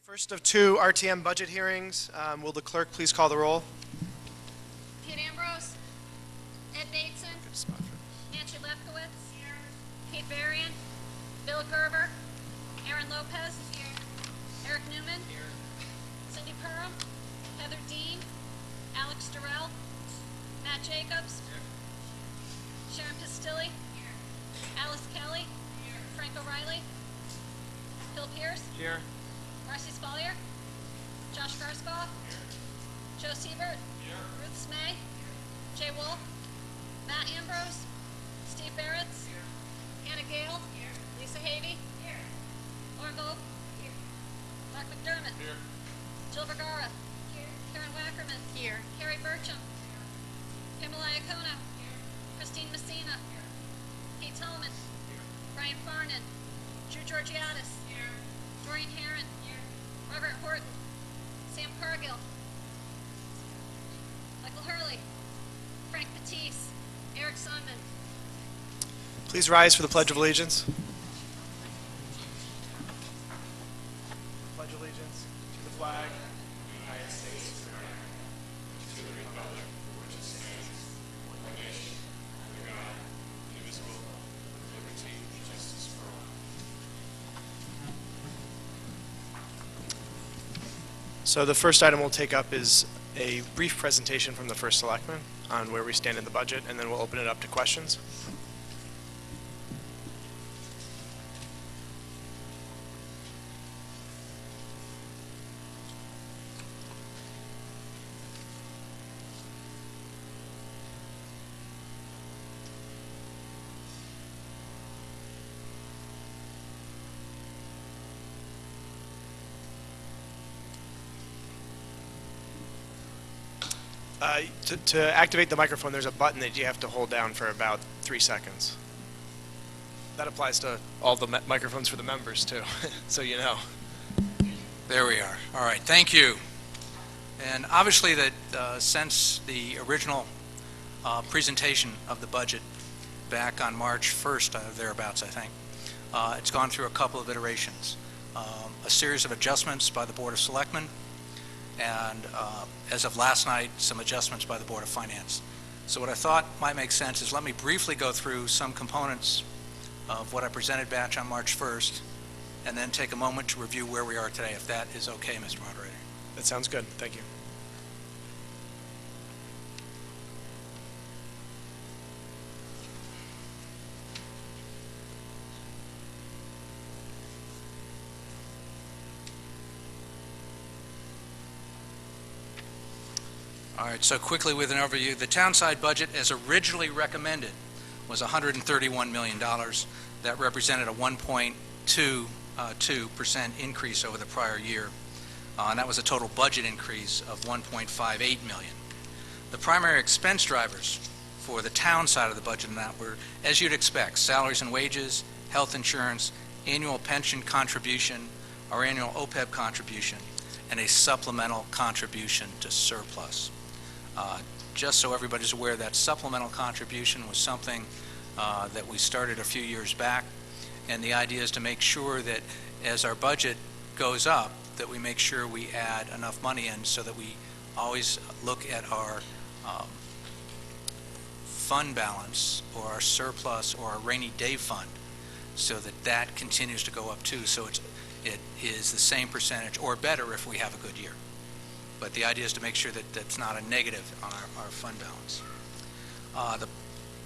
First of two RTM budget hearings. Will the clerk please call the roll? Kate Ambrose. Ed Bateson. Good spot for Nancy Lefkowitz. Here. Kate Varian. Bill Gerber. Aaron Lopez. Here. Eric Newman. Here. Cindy Perham. Heather Dean. Alex Durrell. Matt Jacobs. Here. Sharon Pistilli. Here. Alice Kelly. Here. Frank O'Reilly. Phil Pierce. Here. Marcy Spalier. Josh Garskoff. Joe Siebert. Ruth Smay. Jay Wolf. Matt Ambrose. Steve Barretts. Hannah Gale. Lisa Havey. Lauren Volk. Mark McDermott. Jill Vergara. Karen Wackerman. Carrie Burcham. Pamela Iacono. Christine Messina. Kate Tolman. Brian Farnan. Drew Georgiadis. Doreen Herron. Robert Horton. Sam Cargill. Michael Hurley. Frank Batiste. Eric Sonman. Please rise for the Pledge of Allegiance. Pledge allegiance to the flag of the United States of America, to the republic for which it stands, one nation, under God, indivisible, with liberty and justice for all. So the first item we'll take up is a brief presentation from the first selectman on where we stand in the budget, and then we'll open it up to questions. To activate the microphone, there's a button that you have to hold down for about 3 seconds. That applies to all the microphones for the members, too, so you know. There we are. All right, thank you. And obviously that since the original presentation of the budget back on March 1st, thereabouts, I think, it's gone through a couple of iterations. A series of adjustments by the Board of Selectmen, and as of last night, some adjustments by the Board of Finance. So what I thought might make sense is let me briefly go through some components of what I presented back on March 1st, and then take a moment to review where we are today, if that is okay, Mr. Moderator. That sounds good. Thank you. All right, so quickly with an overview, the town side budget as originally recommended was $131 million. That represented a 1.22% increase over the prior year, and that was a total budget increase of $1.58 million. The primary expense drivers for the town side of the budget in that were, as you'd expect, salaries and wages, health insurance, annual pension contribution, our annual OPEB contribution, and a supplemental contribution to surplus. Just so everybody's aware, that supplemental contribution was something that we started a few years back, and the idea is to make sure that as our budget goes up, that we make sure we add enough money in so that we always look at our fund balance or our surplus or our rainy day fund so that that continues to go up too, so it is the same percentage or better if we have a good year. But the idea is to make sure that that's not a negative on our fund balance. The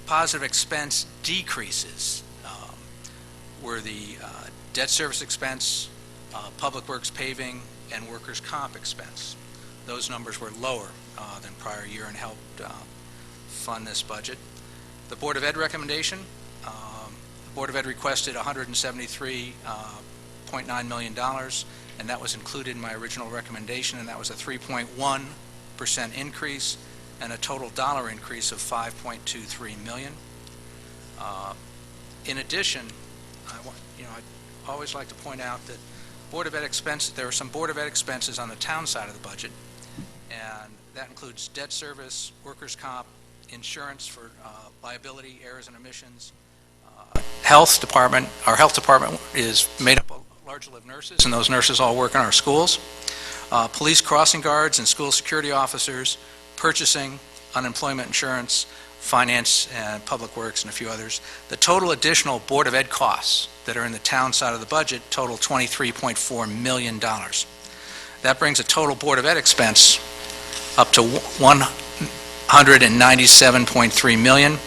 positive expense decreases were the debt service expense, public works paving, and workers' comp expense. Those numbers were lower than prior year and helped fund this budget. The Board of Ed recommendation, the Board of Ed requested $173.9 million, and that was included in my original recommendation, and that was a 3.1% increase and a total dollar increase of $5.23 million. In addition, I always like to point out that Board of Ed expenses, there are some Board of Ed expenses on the town side of the budget, and that includes debt service, workers' comp, insurance for liability, errors and omissions, health department. Our health department is made up largely of nurses, and those nurses all work in our schools, police crossing guards and school security officers, purchasing, unemployment insurance, finance and public works, and a few others. The total additional Board of Ed costs that are in the town side of the budget total $23.4 million. That brings a total Board of Ed expense up to $197.3 million.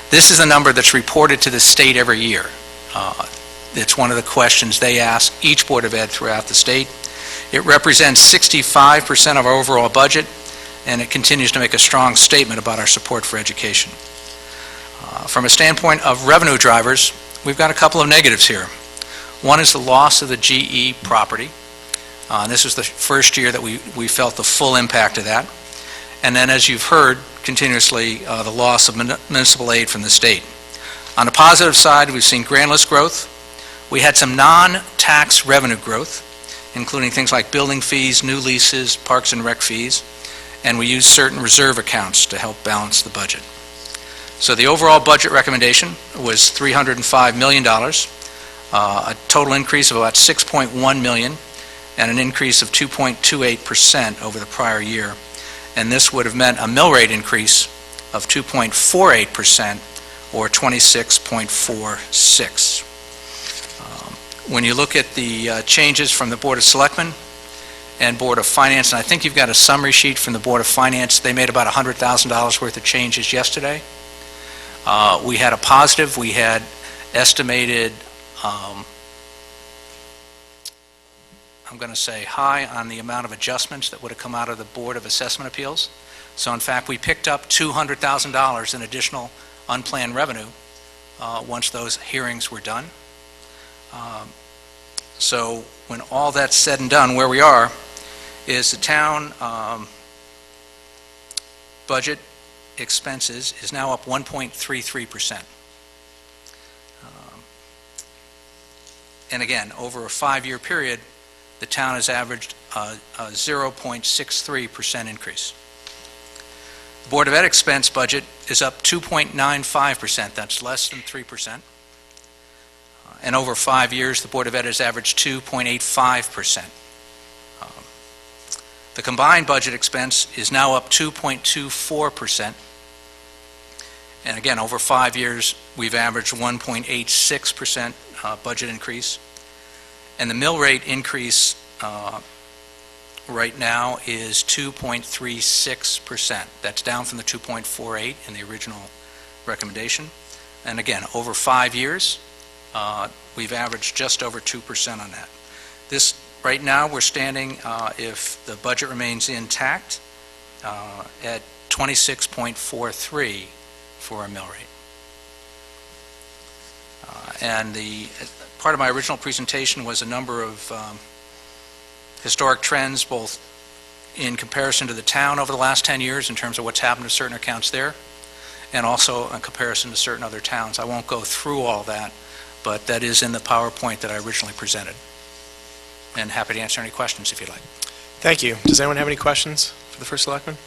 This is a number that's reported to the state every year. It's one of the questions they ask each Board of Ed throughout the state. It represents 65% of our overall budget, and it continues to make a strong statement about our support for education. From a standpoint of revenue drivers, we've got a couple of negatives here. One is the loss of the GE property. This was the first year that we felt the full impact of that. And then, as you've heard continuously, the loss of municipal aid from the state. On the positive side, we've seen grand list growth. We had some non-tax revenue growth, including things like building fees, new leases, parks and rec fees, and we used certain reserve accounts to help balance the budget. So the overall budget recommendation was $305 million, a total increase of about $6.1 million, and an increase of 2.28% over the prior year. And this would have meant a mill rate increase of 2.48%, or 26.46. When you look at the changes from the Board of Selectmen and Board of Finance, and I think you've got a summary sheet from the Board of Finance, they made about $100,000 worth of changes yesterday. We had a positive. We had estimated, I'm going to say high on the amount of adjustments that would have come out of the Board of Assessment Appeals. So in fact, we picked up $200,000 in additional unplanned revenue once those hearings were done. So when all that's said and done, where we are is the town budget expenses is now up 1.33%. And again, over a 5-year period, the town has averaged a 0.63% increase. The Board of Ed expense budget is up 2.95%. That's less than 3%. And over 5 years, the Board of Ed has averaged 2.85%. The combined budget expense is now up 2.24%. And again, over 5 years, we've averaged 1.86% budget increase. And the mill rate increase right now is 2.36%. That's down from the 2.48 in the original recommendation. And again, over 5 years, we've averaged just over 2% on that. This, right now, we're standing, if the budget remains intact, at 26.43 for a mill rate. And the part of my original presentation was a number of historic trends, both in comparison to the town over the last 10 years in terms of what's happened to certain accounts there, and also in comparison to certain other towns. I won't go through all that, but that is in the PowerPoint that I originally presented. And happy to answer any questions if you'd like. Thank you. Does anyone have any questions for the First Selectman?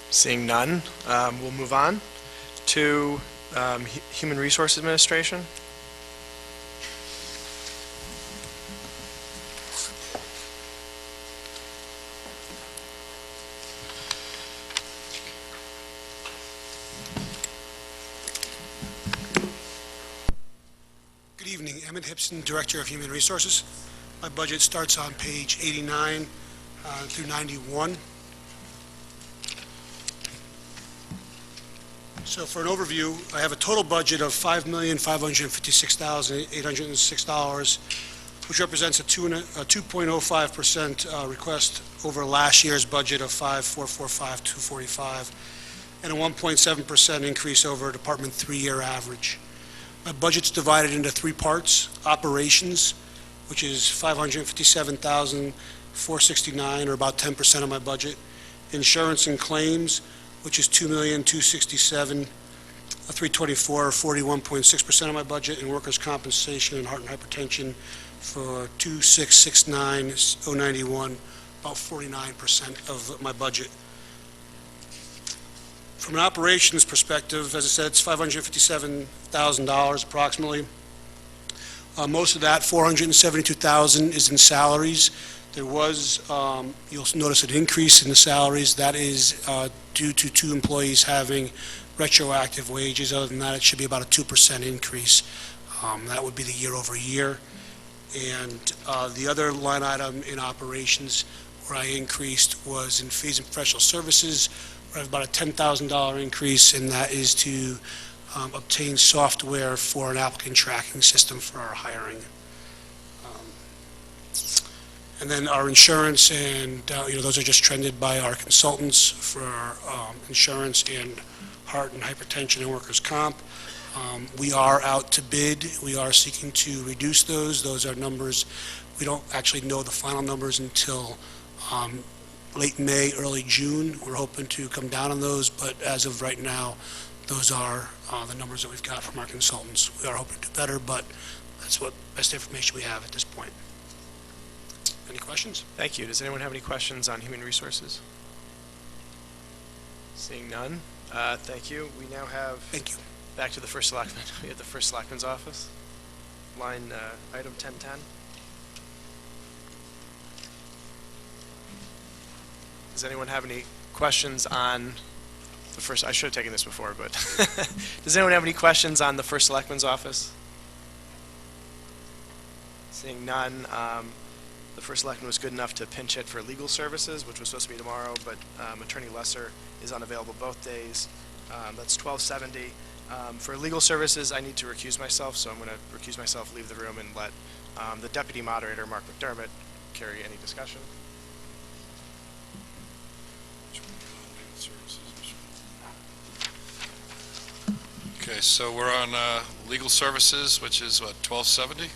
Seeing none, we'll move on to Human Resources Administration. Good evening. Emmett Hipson, Director of Human Resources. My budget starts on page 89 through 91. So for an overview, I have a total budget of $5,556,806, which represents a 2.05% request over last year's budget of $5,445,245, and a 1.7% increase over Department 3-year average. My budget's divided into 3 parts: operations, which is $557,469, or about 10% of my budget; insurance and claims, which is $2,267,324, or 41.6% of my budget; and workers' compensation and heart and hypertension for $2,669,091, about 49% of my budget. From an operations perspective, as I said, it's $557,000 approximately. Most of that, $472,000, is in salaries. There was, you'll notice an increase in the salaries. That is due to 2 employees having retroactive wages. Other than that, it should be about a 2% increase. That would be the year over year. And the other line item in operations where I increased was in fees and professional services, where I have about a $10,000 increase, and that is to obtain software for an applicant tracking system for our hiring. And then our insurance, and those are just trended by our consultants for insurance and heart and hypertension and workers' comp. We are out to bid. We are seeking to reduce those. Those are numbers. We don't actually know the final numbers until late May, early June. We're hoping to come down on those, but as of right now, those are the numbers that we've got from our consultants. We are hoping to do better, but that's what best information we have at this point. Any questions? Thank you. Does anyone have any questions on human resources? Seeing none, thank you. We now have, Thank you. back to the first selectman. We have the first selectman's office. Line, item 1010. Does anyone have any questions on the first, I should have taken this before, but does anyone have any questions on the first selectman's office? Seeing none, the first selectman was good enough to pinch hit for legal services, which was supposed to be tomorrow, but Attorney Lesser is unavailable both days. That's 1270. For legal services, I need to recuse myself, so I'm going to recuse myself, leave the room, and let the deputy moderator, Mark McDermott, carry any discussion. Okay, so we're on legal services, which is what, 1270?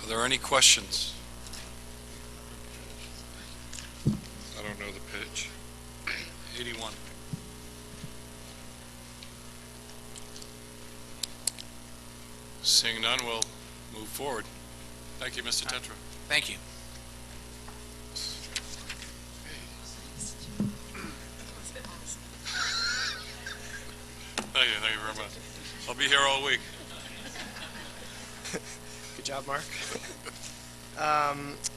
Are there any questions? I don't know the page. 81. Seeing none, we'll move forward. Thank you, Mr. Tetra. Thank you. Thank you very much. I'll be here all week. Good job, Mark.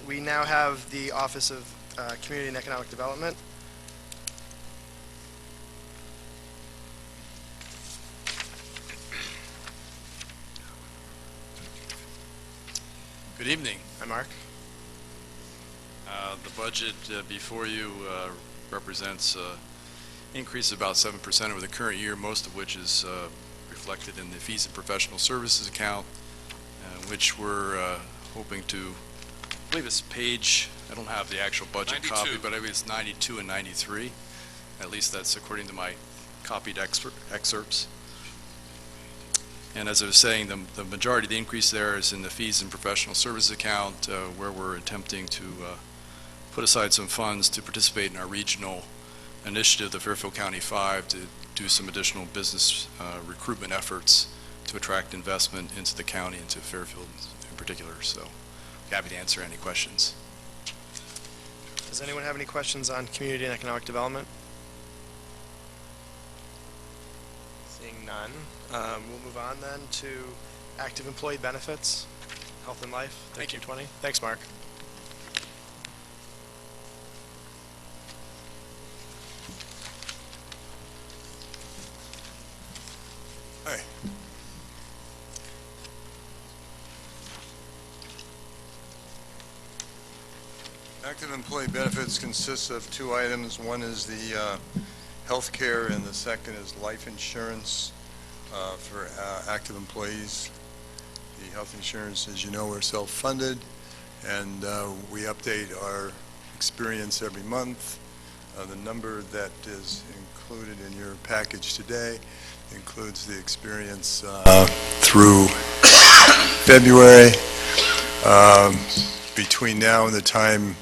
We now have the Office of Community and Economic Development. Good evening. Hi, Mark. The budget before you represents an increase of about 7% over the current year, most of which is reflected in the fees and professional services account, which we're hoping to, I believe it's page, I don't have the actual budget 92. copy, but I believe it's 92 and 93. At least that's according to my copied excerpts. And as I was saying, the majority of the increase there is in the fees and professional services account, where we're attempting to put aside some funds to participate in our regional initiative, the Fairfield County 5, to do some additional business recruitment efforts to attract investment into the county, into Fairfield in particular. So happy to answer any questions. Does anyone have any questions on community and economic development? Seeing none, we'll move on then to active employee benefits, health and life, 1320. Thanks, Mark. Hi. Active employee benefits consists of 2 items. One is the health care, and the second is life insurance for active employees. The health insurance, as you know, we're self-funded, and we update our experience every month. The number that is included in your package today includes the experience through February. Between now and the time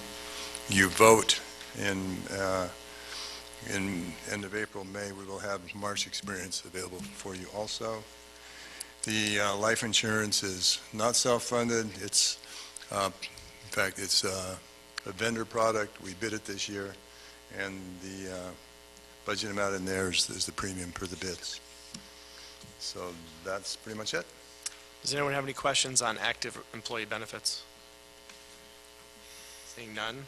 you vote in end of April, May, we will have March experience available for you also. The life insurance is not self-funded. It's, in fact, it's a vendor product. We bid it this year, and the budget amount in there is the premium per the bids. So that's pretty much it. Does anyone have any questions on active employee benefits? Seeing none.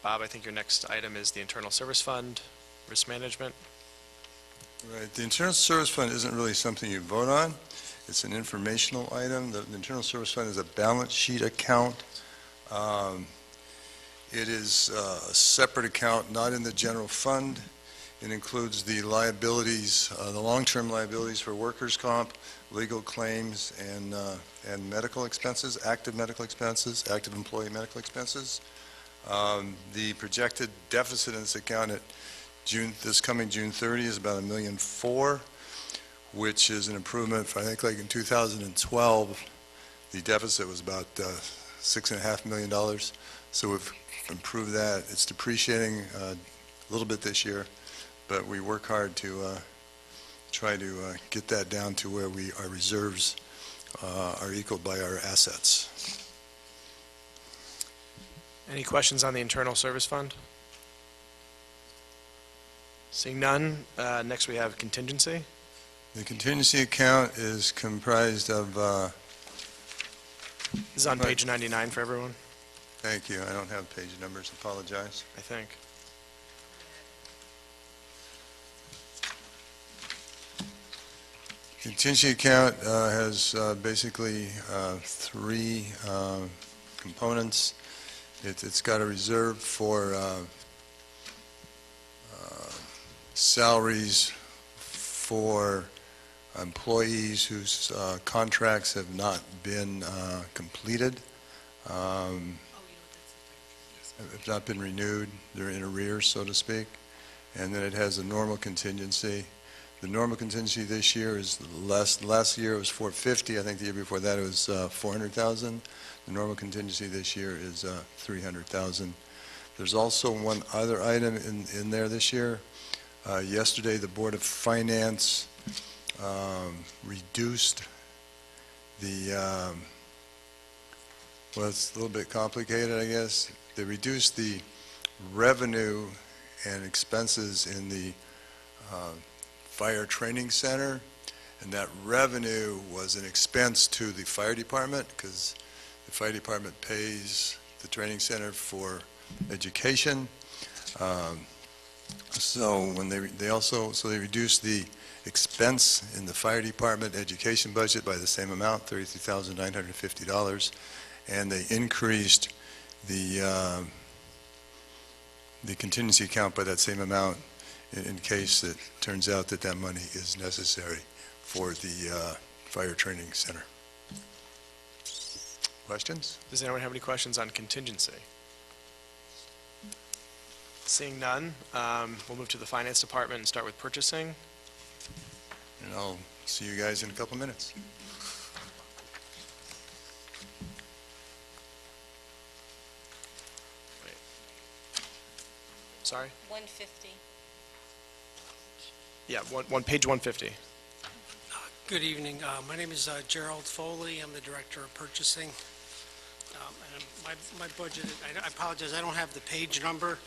Bob, I think your next item is the Internal Service Fund, Risk Management. Right, the Internal Service Fund isn't really something you vote on. It's an informational item. The Internal Service Fund is a balance sheet account. It is a separate account, not in the general fund. It includes the liabilities, the long-term liabilities for workers' comp, legal claims, and medical expenses, active medical expenses, active employee medical expenses. The projected deficit in this account at this coming June 30 is about $1.4 million, which is an improvement. I think like in 2012, the deficit was about $6.5 million. So we've improved that. It's depreciating a little bit this year, but we work hard to try to get that down to where our reserves are equaled by our assets. Any questions on the Internal Service Fund? Seeing none, next we have contingency. The contingency account is comprised of, This is on page 99 for everyone, thank you, I don't have page numbers, apologize. I think. Contingency account has basically three components. It's got a reserve for salaries for employees whose contracts have not been completed, have not been renewed, they're in arrears, so to speak. And then it has a normal contingency. The normal contingency this year is less. Last year it was $450,000. I think the year before that it was $400,000. The normal contingency this year is $300,000. There's also one other item in there this year. Yesterday, the Board of Finance reduced the, well, it's a little bit complicated, I guess. They reduced the revenue and expenses in the Fire Training Center, and that revenue was an expense to the fire department because the fire department pays the training center for education. So when they reduced the expense in the fire department education budget by the same amount, $33,950, and they increased the contingency account by that same amount in case it turns out that that money is necessary for the fire training center. Questions? Does anyone have any questions on contingency? Seeing none, we'll move to the Finance Department and start with purchasing. And I'll see you guys in a couple minutes. Wait. Sorry? 150. Yeah, page 150. Good evening. My name is Gerald Foley. I'm the Director of Purchasing. And my budget, I apologize, I don't have the page number,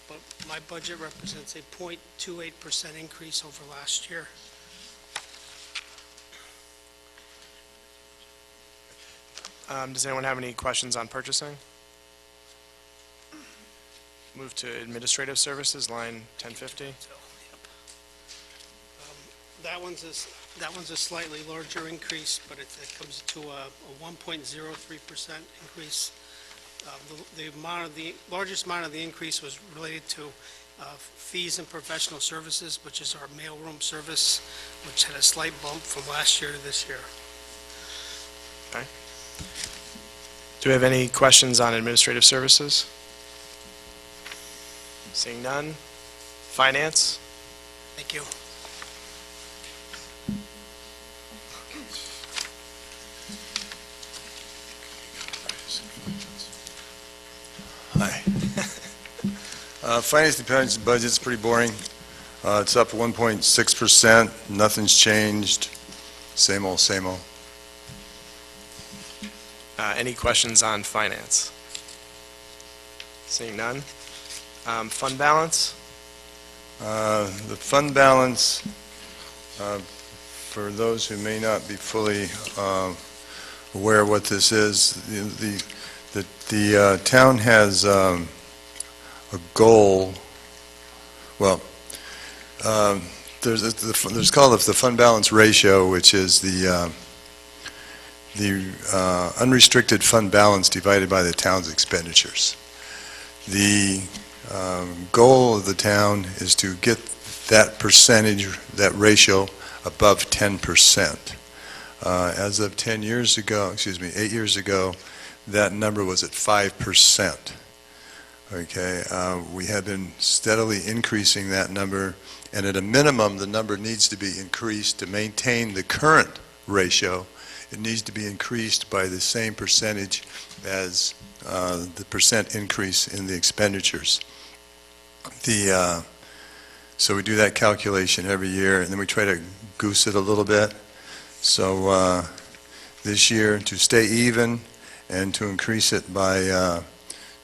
but my budget represents a 0.28% increase over last year. Does anyone have any questions on purchasing? Move to Administrative Services, line 1050. That one's a slightly larger increase, but it comes to a 1.03% increase. The largest amount of the increase was related to fees and professional services, which is our mailroom service, which had a slight bump from last year to this year. Okay. Do we have any questions on Administrative Services? Seeing none. Finance? Thank you. Hi. Finance Department's budget's pretty boring. It's up 1.6%. Nothing's changed. Same old, same old. Any questions on finance? Seeing none. Fund balance? The fund balance For those who may not be fully aware of what this is, the town has a goal, well, there's called the fund balance ratio, which is the unrestricted fund balance divided by the town's expenditures. The goal of the town is to get that percentage, that ratio, above 10%. As of 8 years ago, that number was at 5%. Okay, we have been steadily increasing that number, and at a minimum, the number needs to be increased to maintain the current ratio. It needs to be increased by the same percentage as the percent increase in the expenditures. So we do that calculation every year, and then we try to goose it a little bit. So this year, to stay even and to increase it by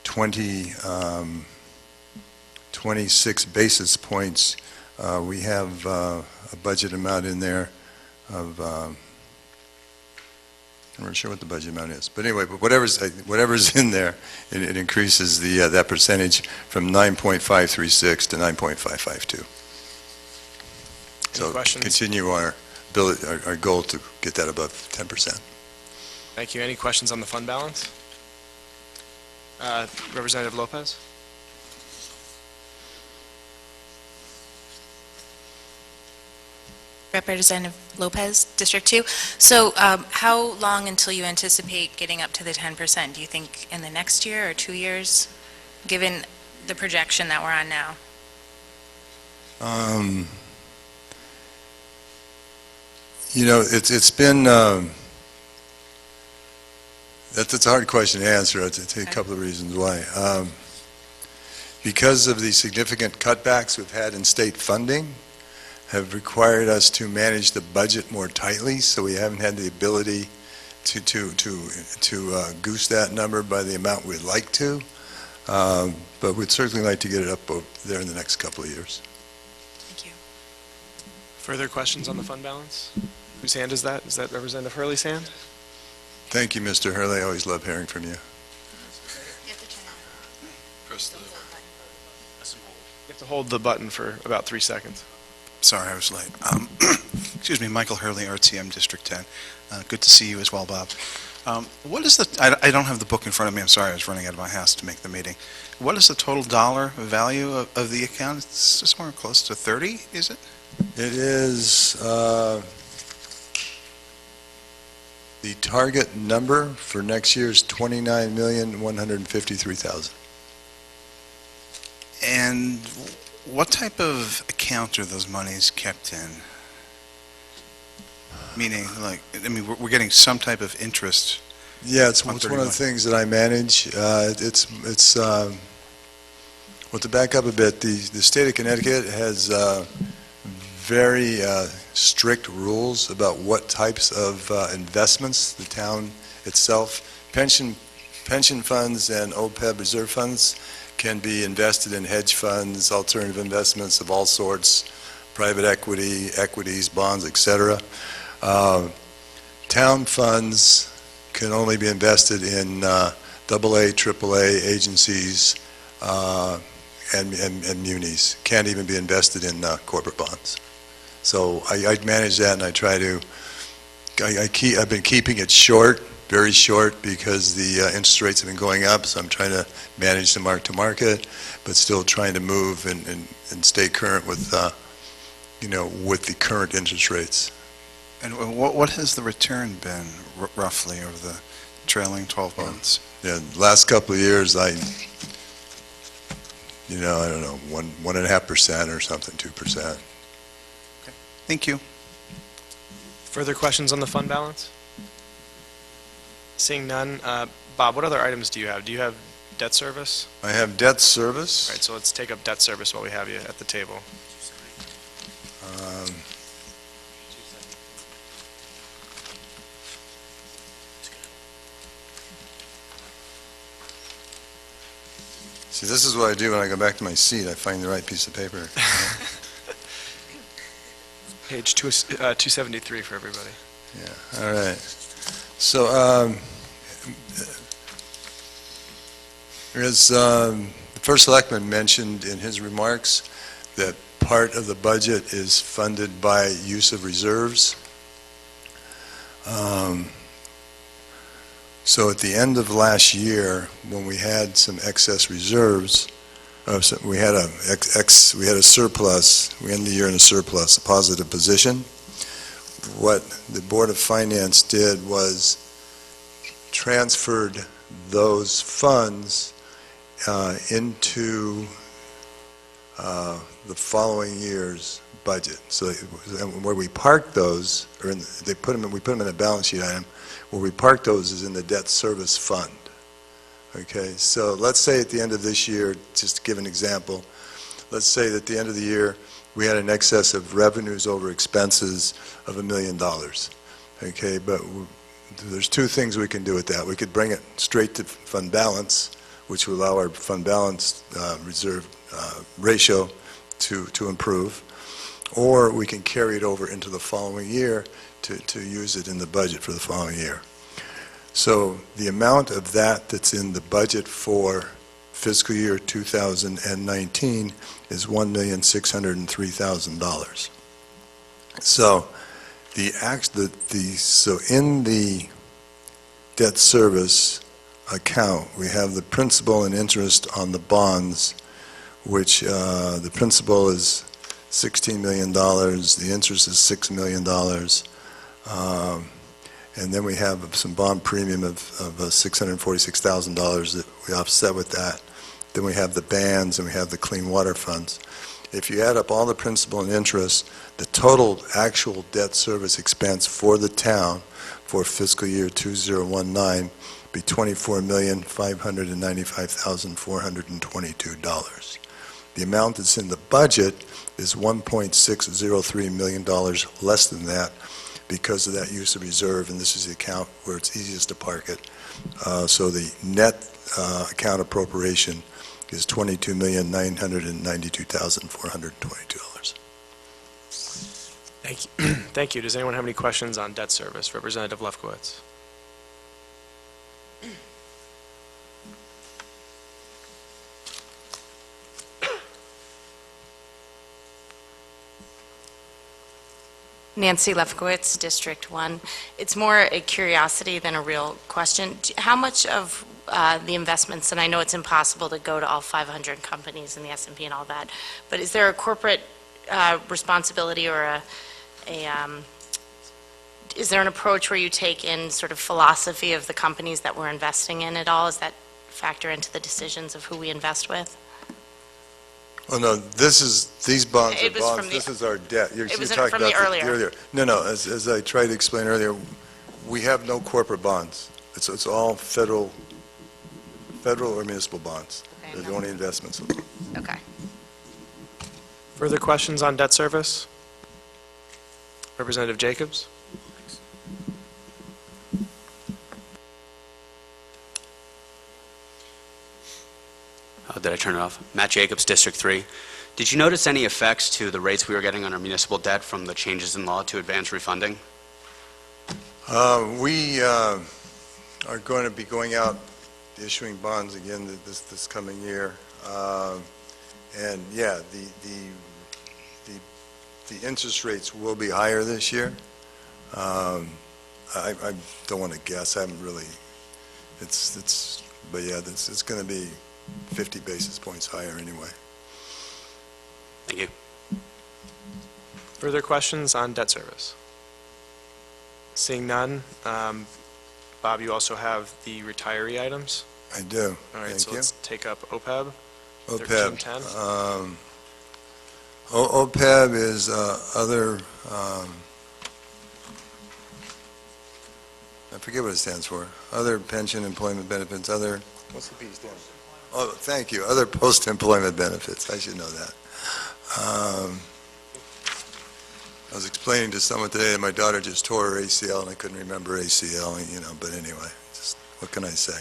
26 basis points, we have a budget amount in there of, I'm not sure what the budget amount is, but anyway, but whatever's in there, it increases that percentage from 9.536 to 9.552. So questions? continue our goal to get that above 10%. Thank you. Any questions on the fund balance? Representative Lopez? Representative Lopez, District 2. So how long until you anticipate getting up to the 10%? Do you think in the next year or 2 years, given the projection that we're on now? You know, it's been, that's a hard question to answer. I'll tell you a couple of reasons why. Because of the significant cutbacks we've had in state funding, have required us to manage the budget more tightly, so we haven't had the ability to goose that number by the amount we'd like to. But we'd certainly like to get it up there in the next couple of years. Thank you. Further questions on the fund balance? Whose hand is that? Is that Representative Hurley's hand? Thank you, Mr. Hurley. I always love hearing from you. Press the You have to hold the button for about 3 seconds. Sorry, I was late. Excuse me, Michael Hurley, RTM District 10. Good to see you as well, Bob. What is the, I don't have the book in front of me, I'm sorry, I was running out of my house to make the meeting. What is the total dollar value of the account? It's somewhere close to 30, is it? It is, the target number for next year is $29,153,000. And what type of account are those monies kept in? Meaning, like, I mean, we're getting some type of interest. Yeah, it's one of the things that I manage. Well, to back up a bit, the state of Connecticut has very strict rules about what types of investments the town itself, pension funds and OPEB reserve funds can be invested in hedge funds, alternative investments of all sorts, private equity, equities, bonds, etc. Town funds can only be invested in AA, AAA agencies and munis. Can't even be invested in corporate bonds. So I manage that, and I try to. I've been keeping it short, very short, because the interest rates have been going up. So I'm trying to manage the mark to market, but still trying to move and stay current with with the current interest rates. And what has the return been roughly over the trailing 12 months? Yeah, last couple of years, I don't know, 1.5% or something, 2%. Thank you. Further questions on the fund balance? Seeing none, Bob, what other items do you have? Do you have debt service? I have debt service. All right, so let's take up debt service while we have you at the table. See, this is what I do when I go back to my seat. I find the right piece of paper. Page 273 for everybody. Yeah, all right. So, as the First Selectman mentioned in his remarks, that part of the budget is funded by use of reserves. So at the end of last year, when we had some excess reserves, we had a surplus, we ended the year in a surplus, a positive position. What the Board of Finance did was transferred those funds into the following year's budget. So where we parked those, or we put them in a balance sheet item, where we parked those is in the debt service fund. Okay, so let's say at the end of this year, just to give an example, let's say that at the end of the year, we had an excess of revenues over expenses of $1 million. Okay, but there's two things we can do with that. We could bring it straight to fund balance, which will allow our fund balance reserve ratio to improve, or we can carry it over into the following year to use it in the budget for the following year. So the amount of that's in the budget for fiscal year 2019 is $1,603,000. So so in the debt service account, we have the principal and interest on the bonds, which the principal is $16 million, the interest is $6 million, and then we have some bond premium of $646,000 that we offset with that. Then we have the bands and we have the clean water funds. If you add up all the principal and interest, the total actual debt service expense for the town for fiscal year 2019 be $24,595,422. The amount that's in the budget is $1.603 million less than that because of that use of reserve, and this is the account where it's easiest to park it. So the net account appropriation is $22,992,422. Thank you. Thank you. Does anyone have any questions on debt service? Representative Lefkowitz. Nancy Lefkowitz, District 1. It's more a curiosity than a real question. How much of the investments, and I know it's impossible to go to all 500 companies in the S&P and all that, but is there a corporate responsibility or is there an approach where you take in sort of philosophy of the companies that we're investing in at all? Does that factor into the decisions of who we invest with? Oh, no, these bonds It are was bonds, from this is our debt. You're was talking from the about earlier. No, as I tried to explain earlier, we have no corporate bonds. It's all federal or municipal bonds. Okay, They're the no. only investments. Okay. Further questions on debt service? Representative Jacobs? Oh, did I turn it off? Matt Jacobs, District 3. Did you notice any effects to the rates we were getting on our municipal debt from the changes in law to advance refunding? We are going to be going out issuing bonds again this coming year. And yeah, the interest rates will be higher this year. I don't want to guess. I haven't really, but yeah, it's going to be 50 basis points higher anyway. Thank you. Further questions on debt service? Seeing none, Bob, you also have the retiree items. I do. All right, Thank so you. let's take up OPEB. OPEB. 1310. OPEB is other, I forget what it stands for. Other pension employment benefits, other, what's the P stand for? Oh, thank you, other post-employment benefits. I should know that. I was explaining to someone today that my daughter just tore her ACL, and I couldn't remember ACL, but anyway, just, what can I say?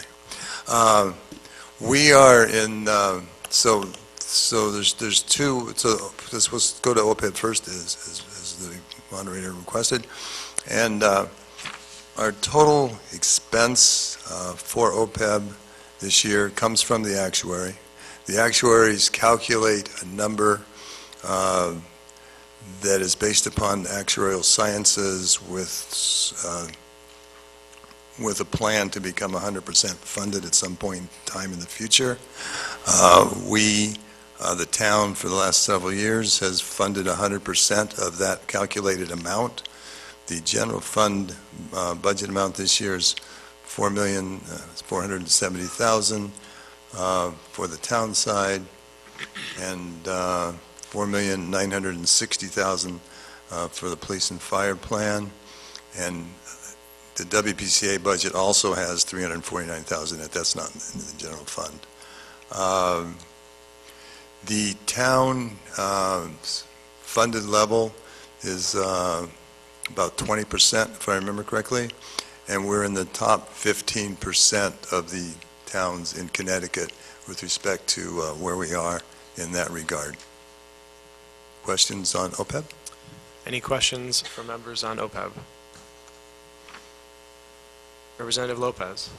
We are in, so there's two, so let's go to OPEB first, is the moderator requested. And our total expense for OPEB this year comes from the actuary. The actuaries calculate a number that is based upon actuarial sciences with a plan to become 100% funded at some point in time in the future. The town, for the last several years, has funded 100% of that calculated amount. The general fund budget amount this year is $4,470,000 for the town side, and $4,960,000 for the police and fire plan. And the WPCA budget also has $349,000 in it. That's not in the general fund. The town funded level is about 20%, if I remember correctly, and we're in the top 15% of the towns in Connecticut with respect to where we are in that regard. Questions on OPEB? Any questions from members on OPEB? Representative Lopez.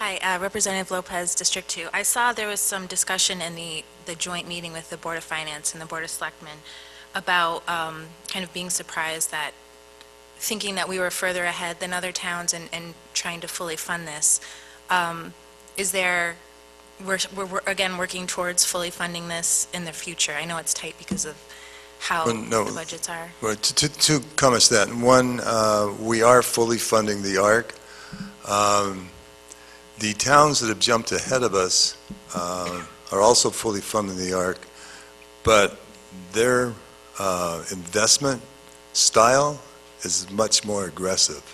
Hi, Representative Lopez, District 2. I saw there was some discussion in the joint meeting with the Board of Finance and the Board of Selectmen about kind of being surprised that, thinking that we were further ahead than other towns and trying to fully fund this. Is there, we're again working towards fully funding this in the future? I know it's tight because of how No. the budgets are. Well, two comments to that. One, we are fully funding the ARC. The towns that have jumped ahead of us are also fully funding the ARC, but their investment style is much more aggressive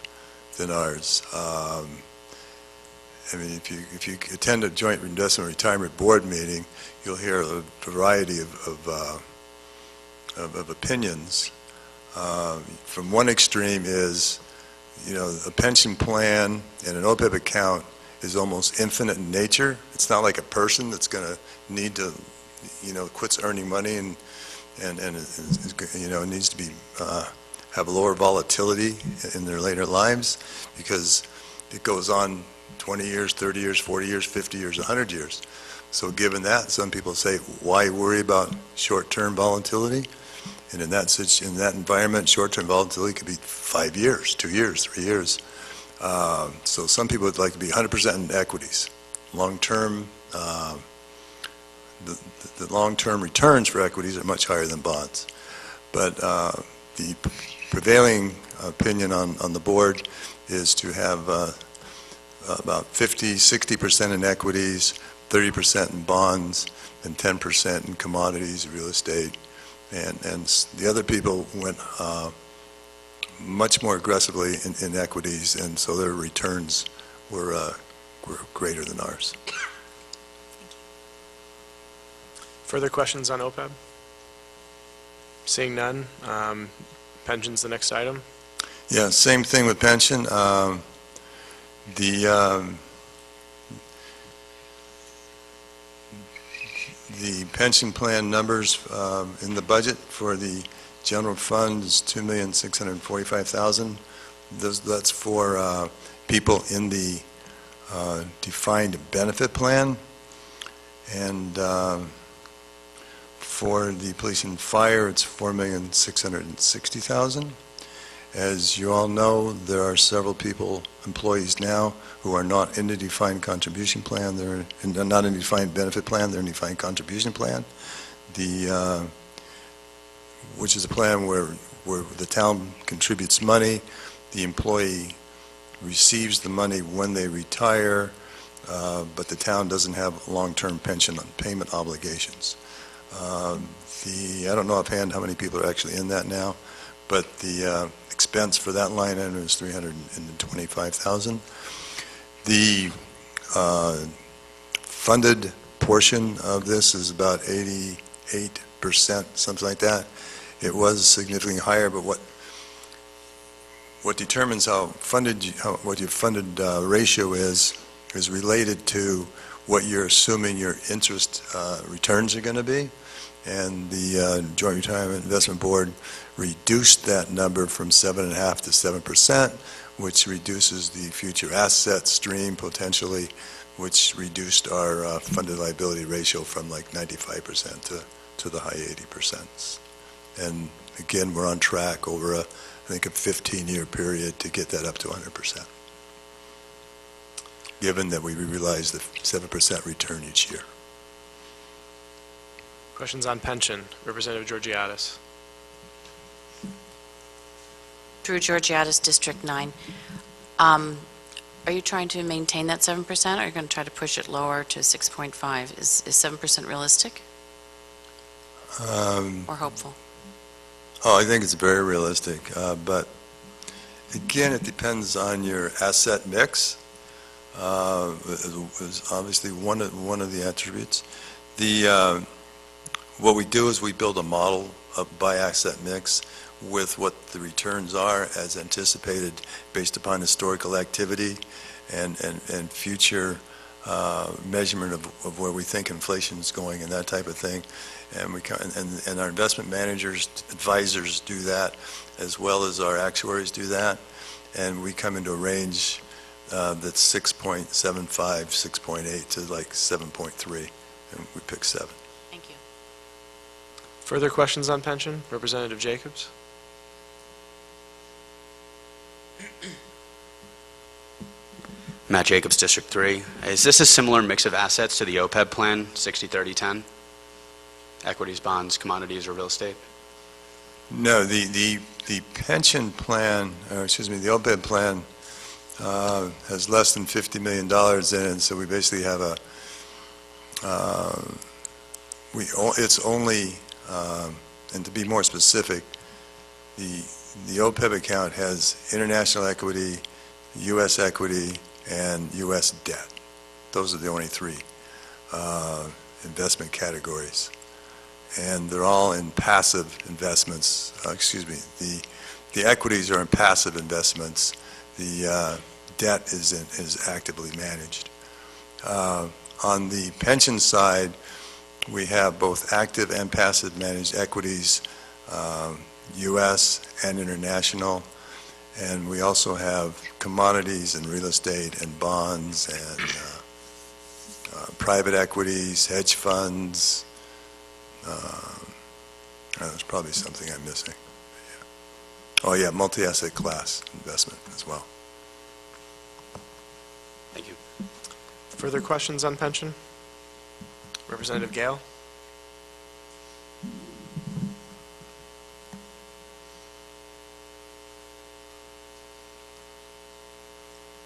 than ours. I mean, if you attend a joint investment retirement board meeting, you'll hear a variety of opinions. From one extreme is, a pension plan and an OPEB account is almost infinite in nature. It's not like a person that's going to need to, quits earning money and needs to be have lower volatility in their later lives, because it goes on 20 years, 30 years, 40 years, 50 years, 100 years. So given that, some people say, why worry about short-term volatility? And in that environment, short-term volatility could be 5 years, 2 years, 3 years. So some people would like to be 100% in equities. Long-term, the long-term returns for equities are much higher than bonds. But the prevailing opinion on the board is to have about 50-60% in equities, 30% in bonds, and 10% in commodities, real estate. And the other people went much more aggressively in equities, and so their returns were greater than ours. Further questions on OPEB? Seeing none, pensions the next item. Yeah, same thing with pension. The pension plan numbers in the budget for the general fund is $2,645,000. That's for people in the defined benefit plan. And for the police and fire, it's $4,660,000. As you all know, there are several employees now who are not in the defined contribution plan. They're not in the defined benefit plan. They're in the defined contribution plan, which is a plan where the town contributes money. The employee receives the money when they retire, but the town doesn't have long-term pension payment obligations. I don't know offhand how many people are actually in that now, but the expense for that line item is $325,000. The funded portion of this is about 88%, something like that. It was significantly higher, but what determines what your funded ratio is related to what you're assuming your interest returns are going to be. And the Joint Retirement Investment Board reduced that number from 7.5% to 7%, which reduces the future asset stream potentially, which reduced our funded liability ratio from like 95% to the high 80%. And again, we're on track over I think a 15-year period to get that up to 100%, given that we realize the 7% return each year. Questions on pension? Representative Georgiadis. Drew Georgiadis, District 9. Are you trying to maintain that 7%, or are you going to try to push it lower to 6.5? Is 7% realistic or hopeful? I think it's very realistic, but again, it depends on your asset mix. Is obviously one of the attributes. What we do is we build a model by asset mix with what the returns are as anticipated based upon historical activity and future measurement of where we think inflation is going and that type of thing. And our investment managers, advisors do that, as well as our actuaries do that. And we come into a range that's 6.75, 6.8 to like 7.3, and we pick 7. Thank you. Further questions on pension? Representative Jacobs? Matt Jacobs, District 3. Is this a similar mix of assets to the OPEB plan, 60-30-10? Equities, bonds, commodities, or real estate? No, the pension plan, or excuse me, the OPEB plan has less than $50 million in it, so we basically have it's only, and to be more specific, the OPEB account has international equity, U.S. equity, and U.S. debt. Those are the only 3 investment categories. And they're all in passive investments. The equities are in passive investments. The debt is actively managed. On the pension side, we have both active and passive managed equities, U.S. and international, and we also have commodities and real estate and bonds and private equities, hedge funds. There's probably something I'm missing. Yeah. Oh yeah, multi-asset class investment as well. Thank you. Further questions on pension? Representative Gale?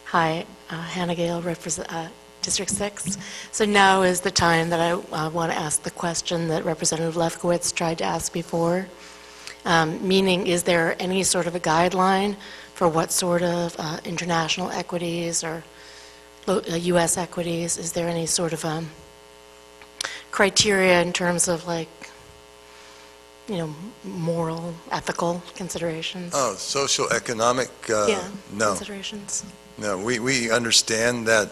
Hi, Hannah Gale, District 6. So now is the time that I want to ask the question that Representative Lefkowitz tried to ask before, meaning is there any sort of a guideline for what sort of international equities or U.S. equities? Is there any sort of criteria in terms of moral, ethical considerations? Oh, social, economic, no. Considerations? No, we understand that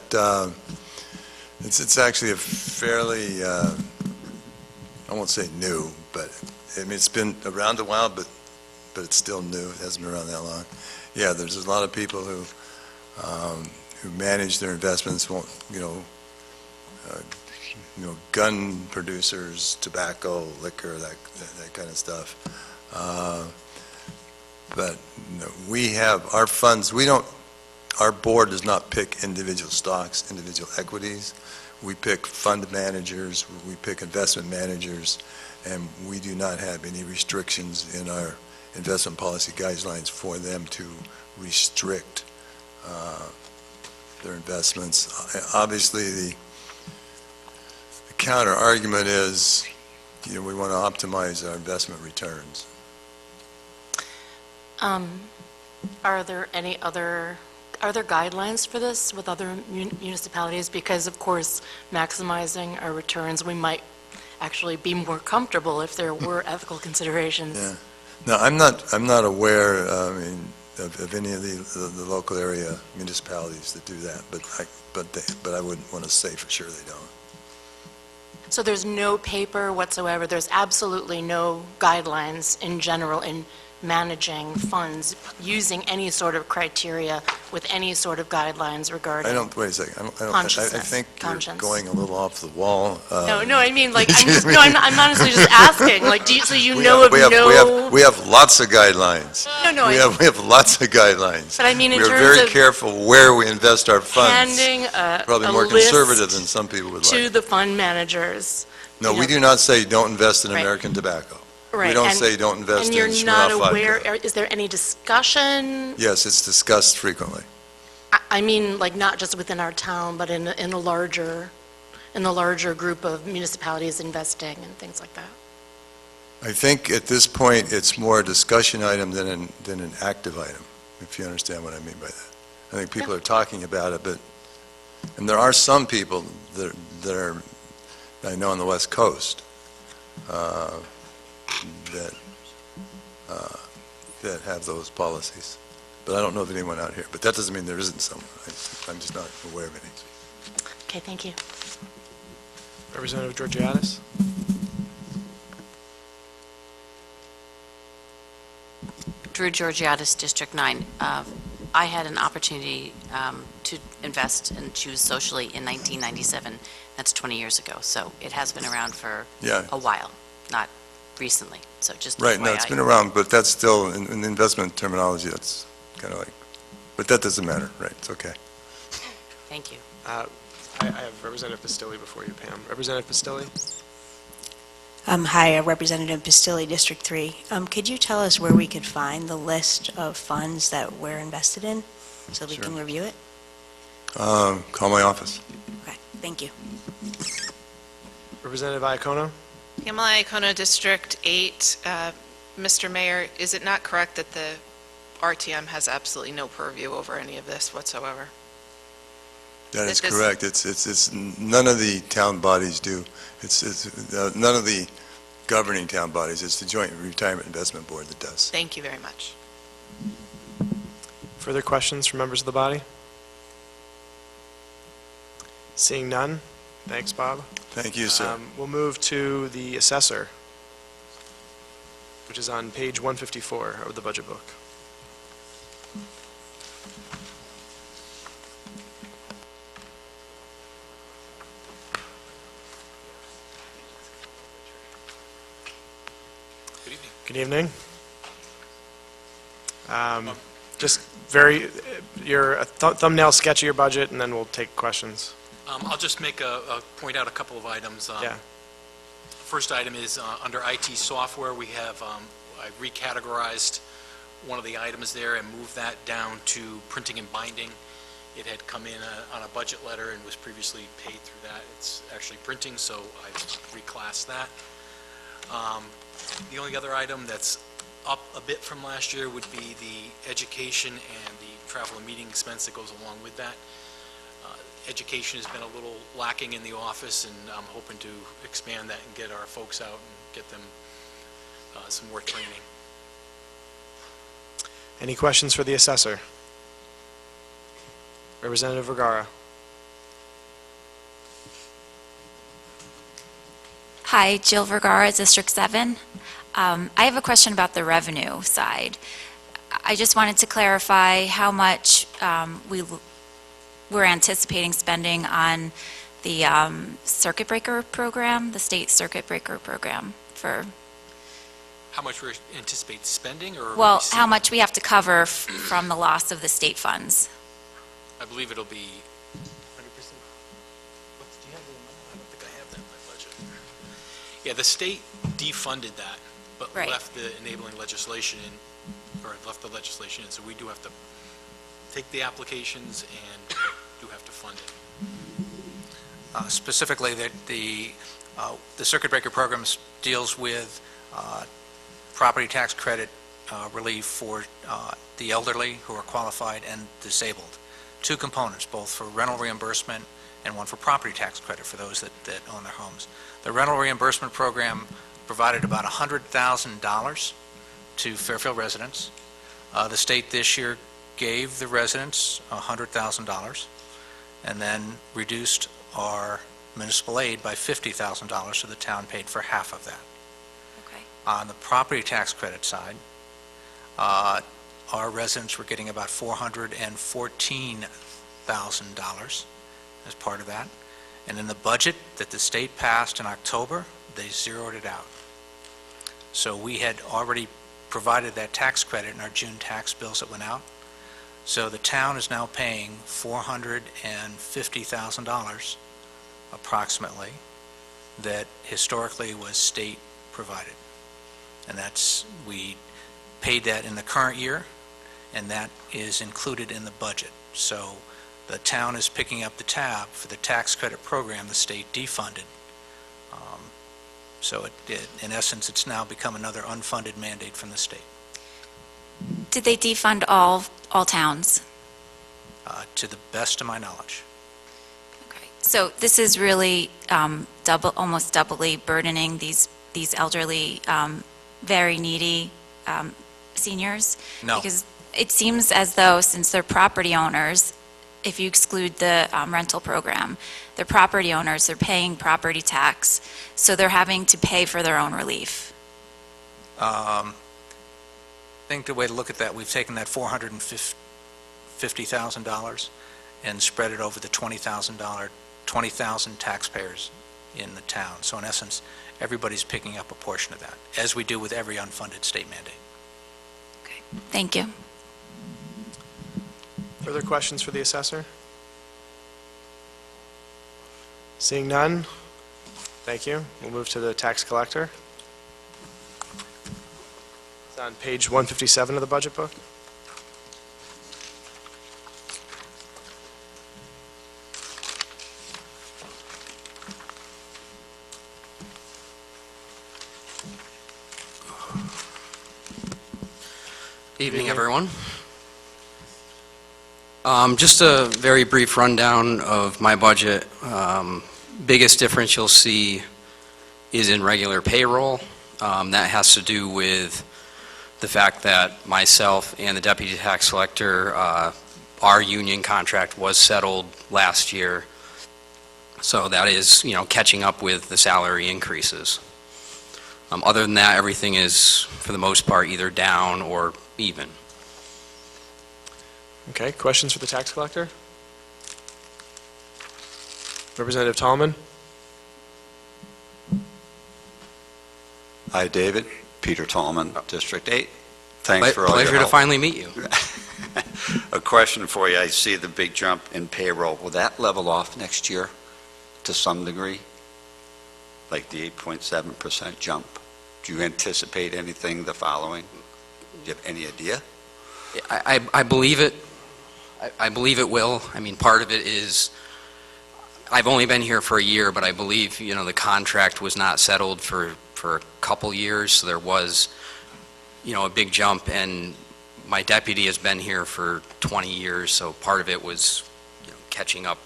it's actually a fairly, I won't say new, but I mean, it's been around a while, but it's still new. It hasn't been around that long. Yeah, there's a lot of people who manage their investments, gun producers, tobacco, liquor, that kind of stuff. But we have our funds. Our board does not pick individual stocks, individual equities. We pick fund managers, we pick investment managers, and we do not have any restrictions in our investment policy guidelines for them to restrict their investments. Obviously, the counter argument is, we want to optimize our investment returns. Are there guidelines for this with other municipalities? Because, of course, maximizing our returns, we might actually be more comfortable if there were ethical considerations. Yeah. No, I'm not aware, of any of the local area municipalities that do that, but but I wouldn't want to say for sure they don't. So there's no paper whatsoever, there's absolutely no guidelines in general in managing funds using any sort of criteria with any sort of guidelines regarding... Wait a second, I Consciousness, think you're conscience. going a little off the wall. No, I mean, like, I'm honestly just asking, like, so you know of no... We have lots of guidelines. No, We have lots of guidelines. But I mean, in We are terms very of careful where we invest our funds. handing Probably a more list conservative than some people would to like. the fund managers. No, you we know. do not say don't invest in Right. American tobacco. Right, We don't and- say don't invest And in you're not Smirnoff aware, vodka. is there any discussion? Yes, it's discussed frequently. I mean, like, not just within our town, but in a larger, group of municipalities investing and things like that. I think at this point, it's more a discussion item than an active item, if you understand what I mean by that. I think people are talking about it, and there are some people that are, I know on the West Coast, that have those policies. But I don't know of anyone out here. But that doesn't mean there isn't someone. I'm just not aware of any. Okay, thank you. Representative Georgiadis? Drew Georgiadis, District 9. I had an opportunity to invest and choose socially in 1997. That's 20 years ago, so it has been around for Yeah. a while, not recently, so just Right, no, it's FYI. been around, but that's still, in investment terminology, that's kind of like, but that doesn't matter, right? It's okay. Thank you. I have Representative Pistilli before you, Pam. Representative Pistilli? Hi, Representative Pistilli, District 3. Could you tell us where we could find the list of funds that we're invested in, so we Sure. can review it? Call my office. Okay, thank you. Representative Iacono? Pamela Iacono, District 8. Mr. Mayor, is it not correct that the RTM has absolutely no purview over any of this whatsoever? That is It is- correct. It's, none of the town bodies do. It's none of the governing town bodies. It's the Joint Retirement Investment Board that does. Thank you very much. Further questions from members of the body? Seeing none, thanks, Bob. Thank you, sir. We'll move to the assessor, which is on page 154 of the budget book. Good evening. Good evening. Just very, your thumbnail sketch of your budget, and then we'll take questions. I'll just point out a couple of items. Yeah. First item is under IT software, we have, I recategorized one of the items there and moved that down to printing and binding. It had come in on a budget letter and was previously paid through that. It's actually printing, so I reclassed that. The only other item that's up a bit from last year would be the education and the travel and meeting expense that goes along with that. Education has been a little lacking in the office, and I'm hoping to expand that and get our folks out and get them some more training. Any questions for the assessor? Representative Vergara. Hi, Jill Vergara, District 7. I have a question about the revenue side. I just wanted to clarify how much we're anticipating spending on the circuit breaker program, the state circuit breaker program for, How much we anticipate spending, or? well, receiving? how much we have to cover from the loss of the state funds. I believe it'll be 100%. Do you have the amount? I don't think I have that in my budget. Yeah, the state defunded that, but Right. left the enabling legislation in, or left the legislation in, so we do have to take the applications and do have to fund it. Specifically, the circuit breaker program deals with property tax credit relief for the elderly who are qualified and disabled. Two components, both for rental reimbursement and one for property tax credit for those that own their homes. The rental reimbursement program provided about $100,000 to Fairfield residents. The state this year gave the residents $100,000, and then reduced our municipal aid by $50,000, so the town paid for half of that. Okay. On the property tax credit side, our residents were getting about $414,000 as part of that. And in the budget that the state passed in October, they zeroed it out. So we had already provided that tax credit in our June tax bills that went out. So the town is now paying $450,000 approximately that historically was state provided. And we paid that in the current year, and that is included in the budget. So the town is picking up the tab for the tax credit program the state defunded. So in essence, it's now become another unfunded mandate from the state. Did they defund all towns? To the best of my knowledge. So this is really almost doubly burdening these elderly, very needy seniors? No. Because it seems as though, since they're property owners, if you exclude the rental program, they're property owners, they're paying property tax, so they're having to pay for their own relief. I think the way to look at that, we've taken that $450,000 and spread it over the $20,000 taxpayers in the town. So in essence, everybody's picking up a portion of that, as we do with every unfunded state mandate. Thank you. Further questions for the assessor? Seeing none, thank you. We'll move to the tax collector. It's on page 157 of the budget book. Evening, everyone. Just a very brief rundown of my budget. Biggest difference you'll see is in regular payroll. That has to do with the fact that myself and the deputy tax collector, our union contract was settled last year. So that is, catching up with the salary increases. Other than that, everything is, for the most part, either down or even. Okay, questions for the tax collector? Representative Tallman? Hi, David. Peter Tallman, District 8. Thanks for all your Pleasure to help. finally meet you. A question for you. I see the big jump in payroll. Will that level off next year to some degree? Like the 8.7% jump? Do you anticipate anything the following? Do you have any idea? I believe it. I believe it will. I mean, part of it is, I've only been here for a year, but I believe, the contract was not settled for a couple years, so there was, a big jump, and my deputy has been here for 20 years, so part of it was, catching up.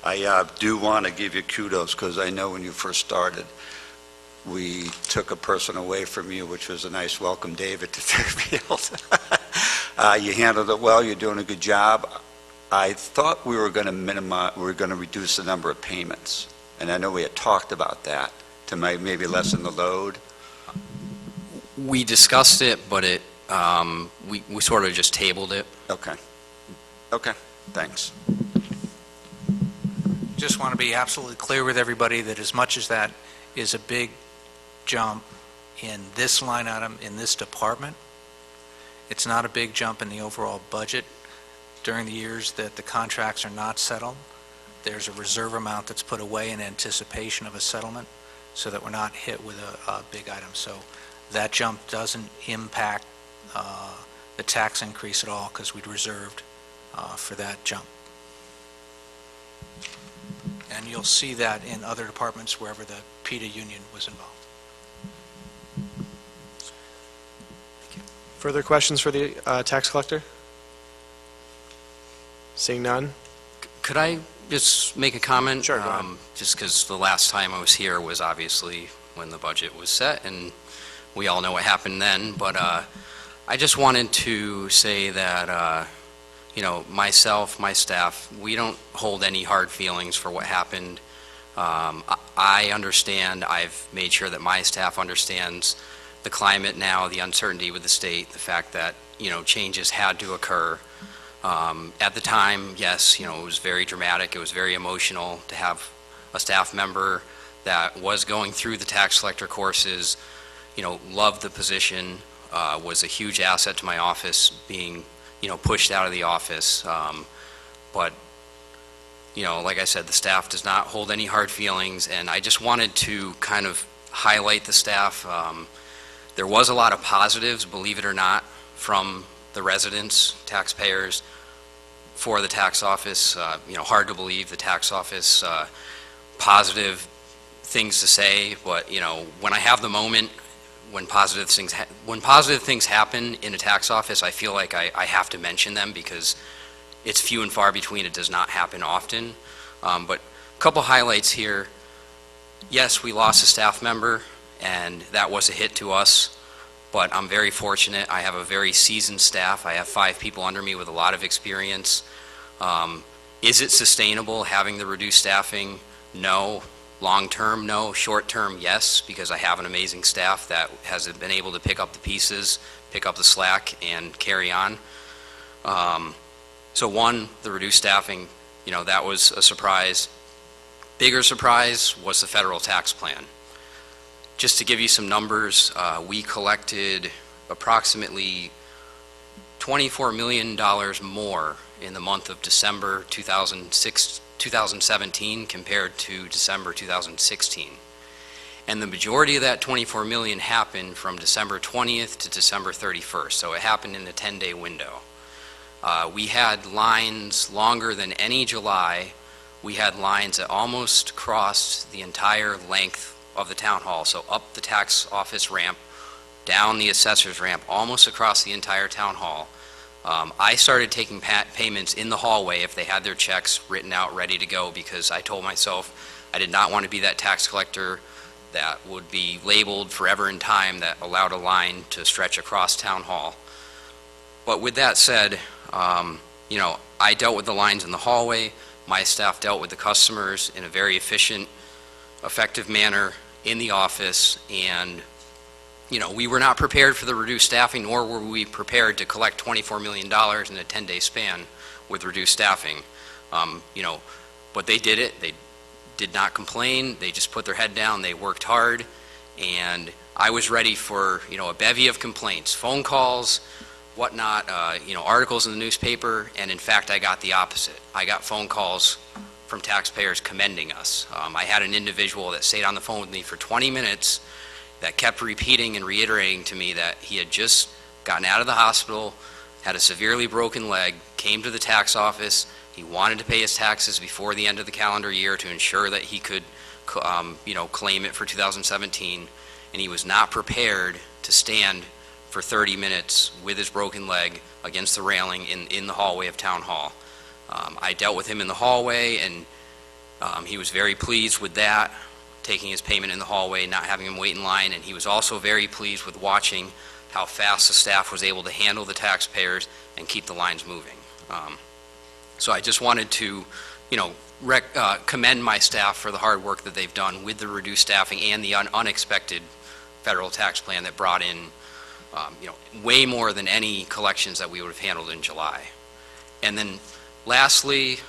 I do want to give you kudos, because I know when you first started, we took a person away from you, which was a nice welcome, David, to Fairfield. You handled it well. You're doing a good job. I thought we were going to reduce the number of payments, and I know we had talked about that to maybe lessen the load. We discussed it, but we sort of just tabled it. Okay, thanks. Just want to be absolutely clear with everybody that as much as that is a big jump in this line item in this department, it's not a big jump in the overall budget. During the years that the contracts are not settled, there's a reserve amount that's put away in anticipation of a settlement so that we're not hit with a big item. So that jump doesn't impact the tax increase at all because we'd reserved for that jump. And you'll see that in other departments wherever the PETA union was involved. Further questions for the tax collector? Seeing none? Could I just make a comment? Sure, go ahead. Just because the last time I was here was obviously when the budget was set, and we all know what happened then, but I just wanted to say that, myself, my staff, we don't hold any hard feelings for what happened. I understand, I've made sure that my staff understands the climate now, the uncertainty with the state, the fact that, changes had to occur. At the time, yes, it was very dramatic, it was very emotional to have a staff member that was going through the tax collector courses, loved the position, was a huge asset to my office, being, pushed out of the office. But, like I said, the staff does not hold any hard feelings, and I just wanted to kind of highlight the staff. There was a lot of positives, believe it or not, from the residents, taxpayers, for the tax office. Hard to believe, the tax office, positive things to say, but, when I have the moment, when positive things happen in a tax office, I feel like I have to mention them because it's few and far between. It does not happen often. But a couple highlights here. Yes, we lost a staff member, and that was a hit to us, but I'm very fortunate. I have a very seasoned staff. I have 5 people under me with a lot of experience. Is it sustainable having the reduced staffing? No. Long-term, no. Short-term, yes, because I have an amazing staff that has been able to pick up the pieces, pick up the slack, and carry on. So one, the reduced staffing, that was a surprise. Bigger surprise was the federal tax plan. Just to give you some numbers, we collected approximately $24 million more in the month of December 2017 compared to December 2016. And the majority of that $24 million happened from December 20th to December 31st, so it happened in a 10-day window. We had lines longer than any July. We had lines that almost crossed the entire length of the town hall, so up the tax office ramp, down the assessor's ramp, almost across the entire town hall. I started taking payments in the hallway if they had their checks written out, ready to go, because I told myself I did not want to be that tax collector that would be labeled forever in time that allowed a line to stretch across town hall. But with that said, I dealt with the lines in the hallway. My staff dealt with the customers in a very efficient, effective manner in the office, and we were not prepared for the reduced staffing, nor were we prepared to collect $24 million in a 10-day span with reduced staffing. But they did it. They did not complain. They just put their head down. They worked hard, and I was ready for, a bevy of complaints, phone calls, whatnot, articles in the newspaper, and in fact, I got the opposite. I got phone calls from taxpayers commending us. I had an individual that stayed on the phone with me for 20 minutes that kept repeating and reiterating to me that he had just gotten out of the hospital, had a severely broken leg, came to the tax office, he wanted to pay his taxes before the end of the calendar year to ensure that he could, claim it for 2017, and he was not prepared to stand for 30 minutes with his broken leg against the railing in the hallway of Town Hall. I dealt with him in the hallway, and he was very pleased with that, taking his payment in the hallway, not having him wait in line, and he was also very pleased with watching how fast the staff was able to handle the taxpayers and keep the lines moving. So I just wanted to, commend my staff for the hard work that they've done with the reduced staffing and the unexpected federal tax plan that brought in, way more than any collections that we would have handled in July. And then lastly,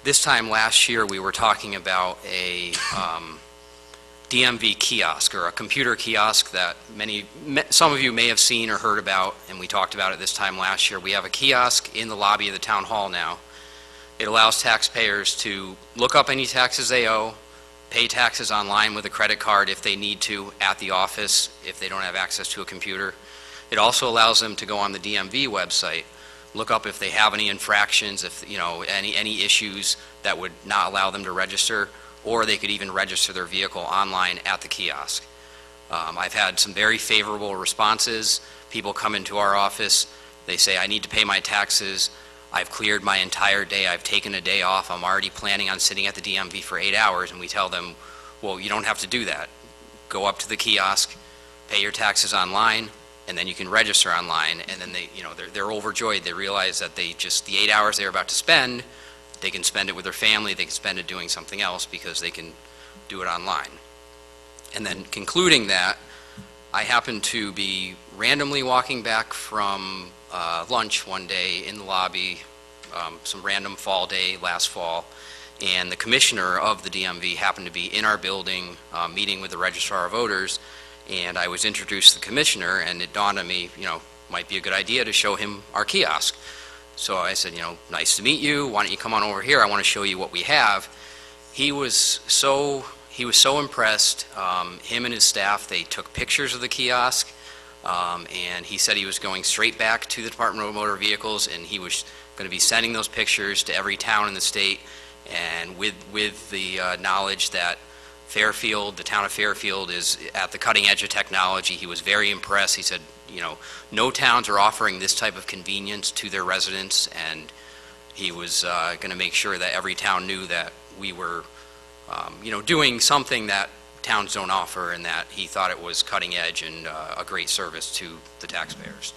this time last year, we were talking about a DMV kiosk, or a computer kiosk that some of you may have seen or heard about, and we talked about it this time last year. We have a kiosk in the lobby of the town hall now. It allows taxpayers to look up any taxes they owe, pay taxes online with a credit card if they need to at the office, if they don't have access to a computer. It also allows them to go on the DMV website, look up if they have any infractions, if any issues that would not allow them to register, or they could even register their vehicle online at the kiosk. I've had some very favorable responses. People come into our office, they say, I need to pay my taxes, I've cleared my entire day, I've taken a day off, I'm already planning on sitting at the DMV for 8 hours, and we tell them, well, you don't have to do that. Go up to the kiosk, pay your taxes online, and then you can register online, and then they're overjoyed. They realize that the 8 hours they're about to spend, they can spend it with their family, they can spend it doing something else because they can do it online. And then concluding that, I happened to be randomly walking back from lunch one day in the lobby, some random fall day last fall, and the commissioner of the DMV happened to be in our building meeting with the registrar of voters, and I was introduced to the commissioner, and it dawned on me, might be a good idea to show him our kiosk. So I said, nice to meet you, why don't you come on over here, I want to show you what we have. He was so impressed. Him and his staff, they took pictures of the kiosk, and he said he was going straight back to the Department of Motor Vehicles, and he was going to be sending those pictures to every town in the state, and with the knowledge that Fairfield, the town of Fairfield, is at the cutting edge of technology. He was very impressed. He said, no towns are offering this type of convenience to their residents, and he was going to make sure that every town knew that we were doing something that towns don't offer, and that he thought it was cutting edge and a great service to the taxpayers.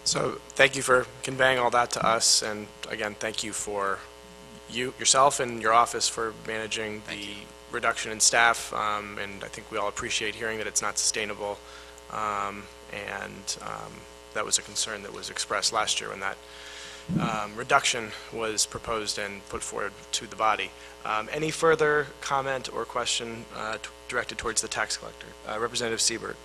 So thank you for conveying all that to us, and again, thank you for yourself and your office for managing the reduction in staff, and I think we all appreciate hearing that it's not sustainable, and that was a concern that was expressed last year when that reduction was proposed and put forward to the body. Any further comment or question directed towards the tax collector? Representative Siebert.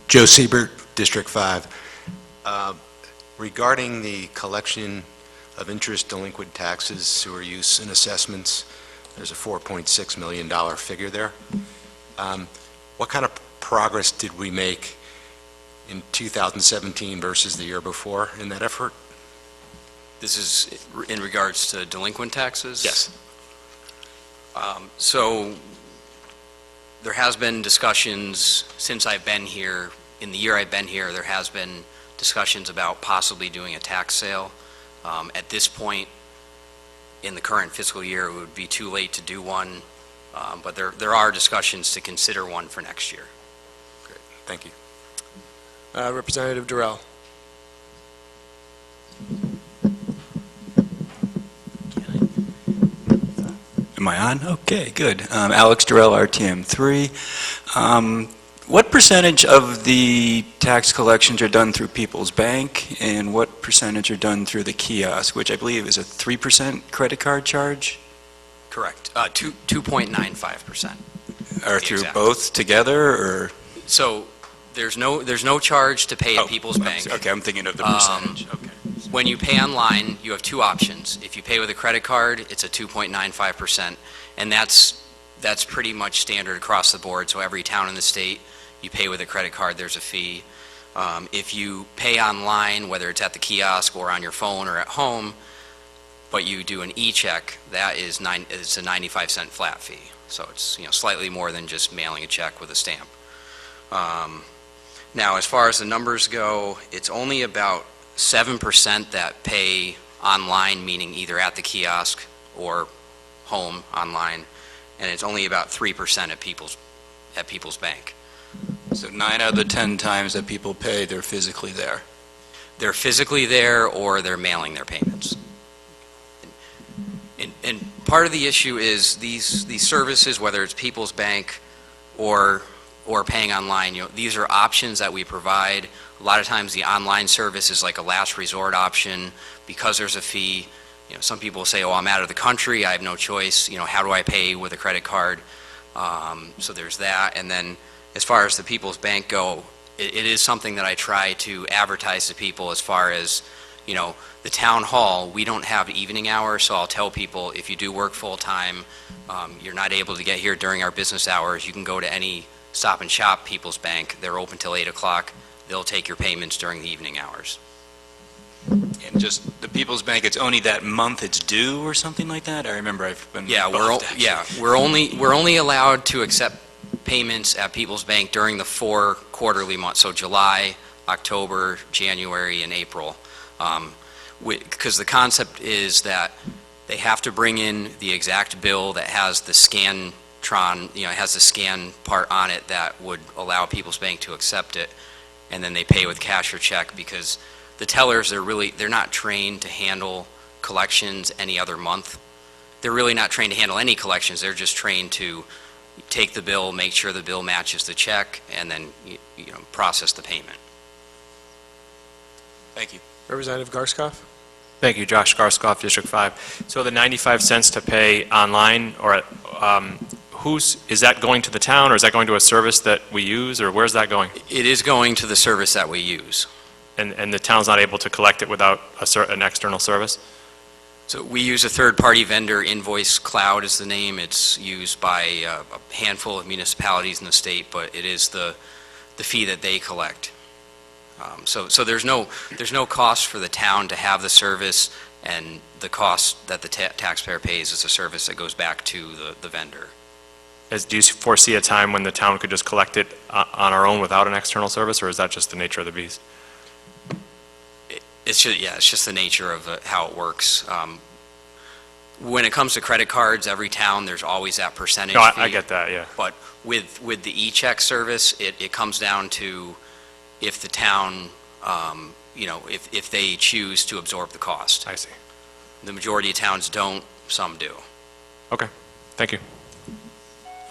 Joe Siebert, District 5. Regarding the collection of interest delinquent taxes, sewer use, and assessments, there's a $4.6 million figure there. What kind of progress did we make in 2017 versus the year before in that effort? This is in regards to delinquent taxes? Yes. So there has been discussions since I've been here. In the year I've been here, there has been discussions about possibly doing a tax sale. At this point, in the current fiscal year, it would be too late to do one, but there are discussions to consider one for next year. Great, thank you. Representative Durrell. Am I on? Okay, good. Alex Durrell, RTM 3. What percentage of the tax collections are done through People's Bank, and what percentage are done through the kiosk, which I believe is a 3% credit card charge? Correct. 2.95%. Or through both together, or? So there's no charge to pay at People's Bank. Okay, I'm thinking of the percentage. Okay. When you pay online, you have two options. If you pay with a credit card, it's a 2.95%, and that's pretty much standard across the board. So every town in the state, you pay with a credit card, there's a fee. If you pay online, whether it's at the kiosk or on your phone or at home, but you do an e-check, that is it's a 95-cent flat fee. So it's slightly more than just mailing a check with a stamp. Now, as far as the numbers go, it's only about 7% that pay online, meaning either at the kiosk or home online, and it's only about 3% at People's Bank. So 9 out of the 10 times that people pay, they're physically there? They're physically there, or they're mailing their payments. And part of the issue is these services, whether it's People's Bank or paying online, these are options that we provide. A lot of times the online service is like a last resort option because there's a fee. Some people say, oh, I'm out of the country, I have no choice, how do I pay with a credit card? So there's that. And then as far as the People's Bank go, it is something that I try to advertise to people as far as, the town hall, we don't have evening hours, so I'll tell people if you do work full-time, you're not able to get here during our business hours, you can go to any Stop and Shop People's Bank. They're open till 8 o'clock. They'll take your payments during the evening hours. And just the People's Bank, it's only that month it's due or something like that? I remember I've been we're only allowed to accept payments at People's Bank during the 4 quarterly months, so July, October, January, and April. Because the concept is that they have to bring in the exact bill that has the scan Tron, it has a scan part on it that would allow People's Bank to accept it, and then they pay with cash or check, because the tellers, they're not trained to handle collections any other month. They're really not trained to handle any collections. They're just trained to take the bill, make sure the bill matches the check, and then, process the payment. Thank you. Representative Garskoff? Thank you, Josh Garskoff, District 5. So the 95 cents to pay online, or is that going to the town, or is that going to a service that we use, or where's that going? It is going to the service that we use. And the town's not able to collect it without an external service? So we use a third-party vendor, Invoice Cloud is the name. It's used by a handful of municipalities in the state, but it is the fee that they collect. So there's no cost for the town to have the service, and the cost that the taxpayer pays is a service that goes back to the vendor. Do you foresee a time when the town could just collect it on our own without an external service, or is that just the nature of the beast? It's just the nature of how it works. When it comes to credit cards, every town, there's always that percentage No, fee. I get that, yeah. But with the e-check service, it comes down to if the town, if they choose to absorb the cost. I see. The majority of towns don't, some do. Okay, thank you.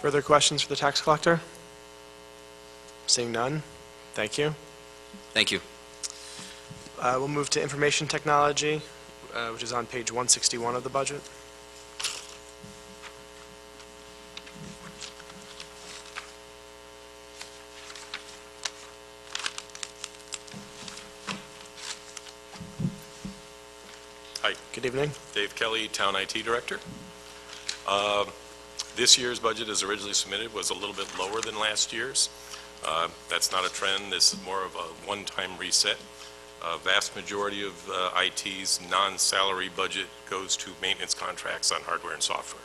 Further questions for the tax collector? Seeing none, thank you. Thank you. We'll move to information technology, which is on page 161 of the budget. Hi. Good evening. Dave Kelly, Town IT Director. This year's budget, as originally submitted, was a little bit lower than last year's. That's not a trend. This is more of a one-time reset. A vast majority of IT's non-salary budget goes to maintenance contracts on hardware and software.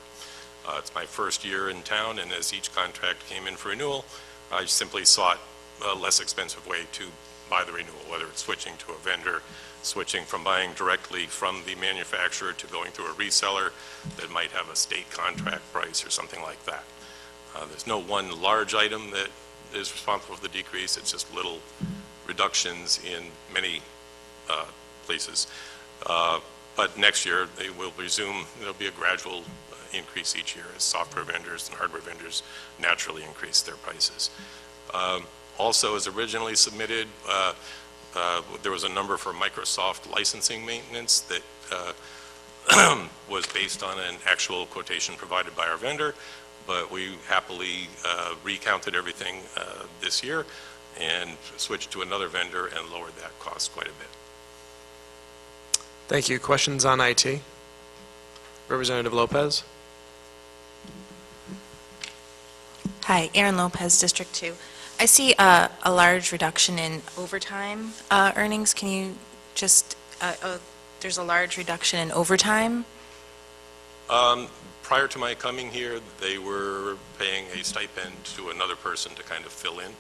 It's my first year in town, and as each contract came in for renewal, I simply sought a less expensive way to buy the renewal, whether it's switching to a vendor, switching from buying directly from the manufacturer to going through a reseller that might have a state contract price or something like that. There's no one large item that is responsible for the decrease. It's just little reductions in many places. But next year, they will resume, there'll be a gradual increase each year as software vendors and hardware vendors naturally increase their prices. Also, as originally submitted, there was a number for Microsoft licensing maintenance that was based on an actual quotation provided by our vendor, but we happily recounted everything this year and switched to another vendor and lowered that cost quite a bit. Thank you. Questions on IT? Representative Lopez? Hi, Erin Lopez, District 2. I see a large reduction in overtime earnings. Can you just, there's a large reduction in overtime? Prior to my coming here, they were paying a stipend to another person to kind of fill in,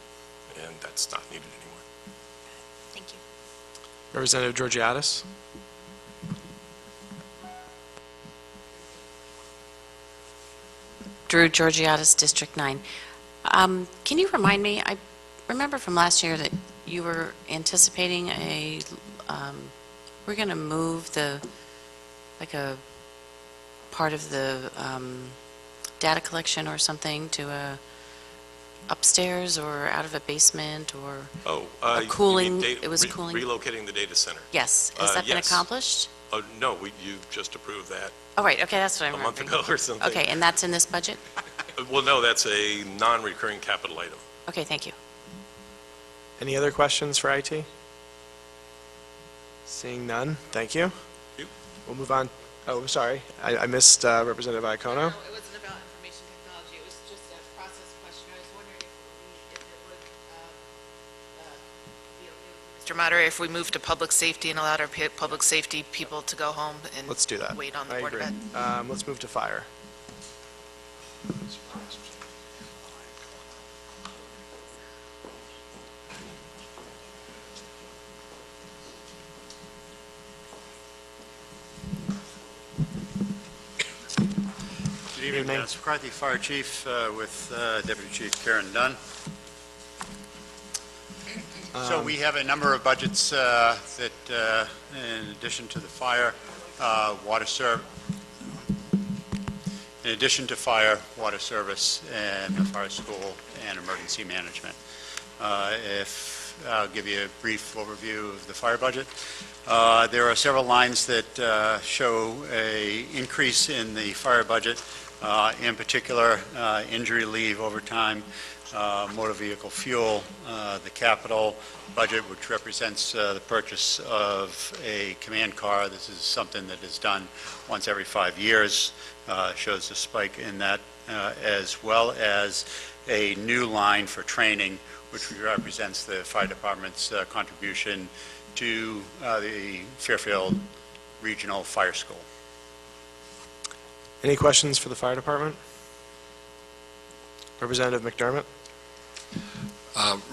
and that's not needed anymore. Thank you. Representative Georgiadis? Drew Georgiadis, District 9. Can you remind me, I remember from last year that you were anticipating we're going to move a part of the data collection or something to upstairs or out of a basement or a cooling, it was cooling? Relocating the data center. Yes. Has that been Yes. accomplished? No, you just approved that Oh, right, okay, that's what I'm a month remembering. ago or something. Okay, and that's in this budget? Well, no, that's a non-recurring capital item. Okay, thank you. Any other questions for IT? Seeing none, thank you. You. We'll move on. Oh, I'm sorry. I missed Representative Iacono. It wasn't about information technology, it was just a process question. I was wondering if it would be okay with Mr. Moderator, if we moved to public safety and allowed our public safety people to go home and Let's do that. wait on the I Board of agree. Ed. Let's move to fire. Good evening, Evening. Dennis McCarthy, Fire Chief, with Deputy Chief Karen Dunn. So we have a number of budgets that, in addition to the fire, water service, and the fire school, and emergency management. I'll give you a brief overview of the fire budget. There are several lines that show a increase in the fire budget, in particular, injury leave, overtime, motor vehicle fuel, the capital budget, which represents the purchase of a command car. This is something that is done once every 5 years, shows a spike in that, as well as a new line for training, which represents the fire department's contribution to the Fairfield Regional Fire School. Any questions for the fire department? Representative McDermott?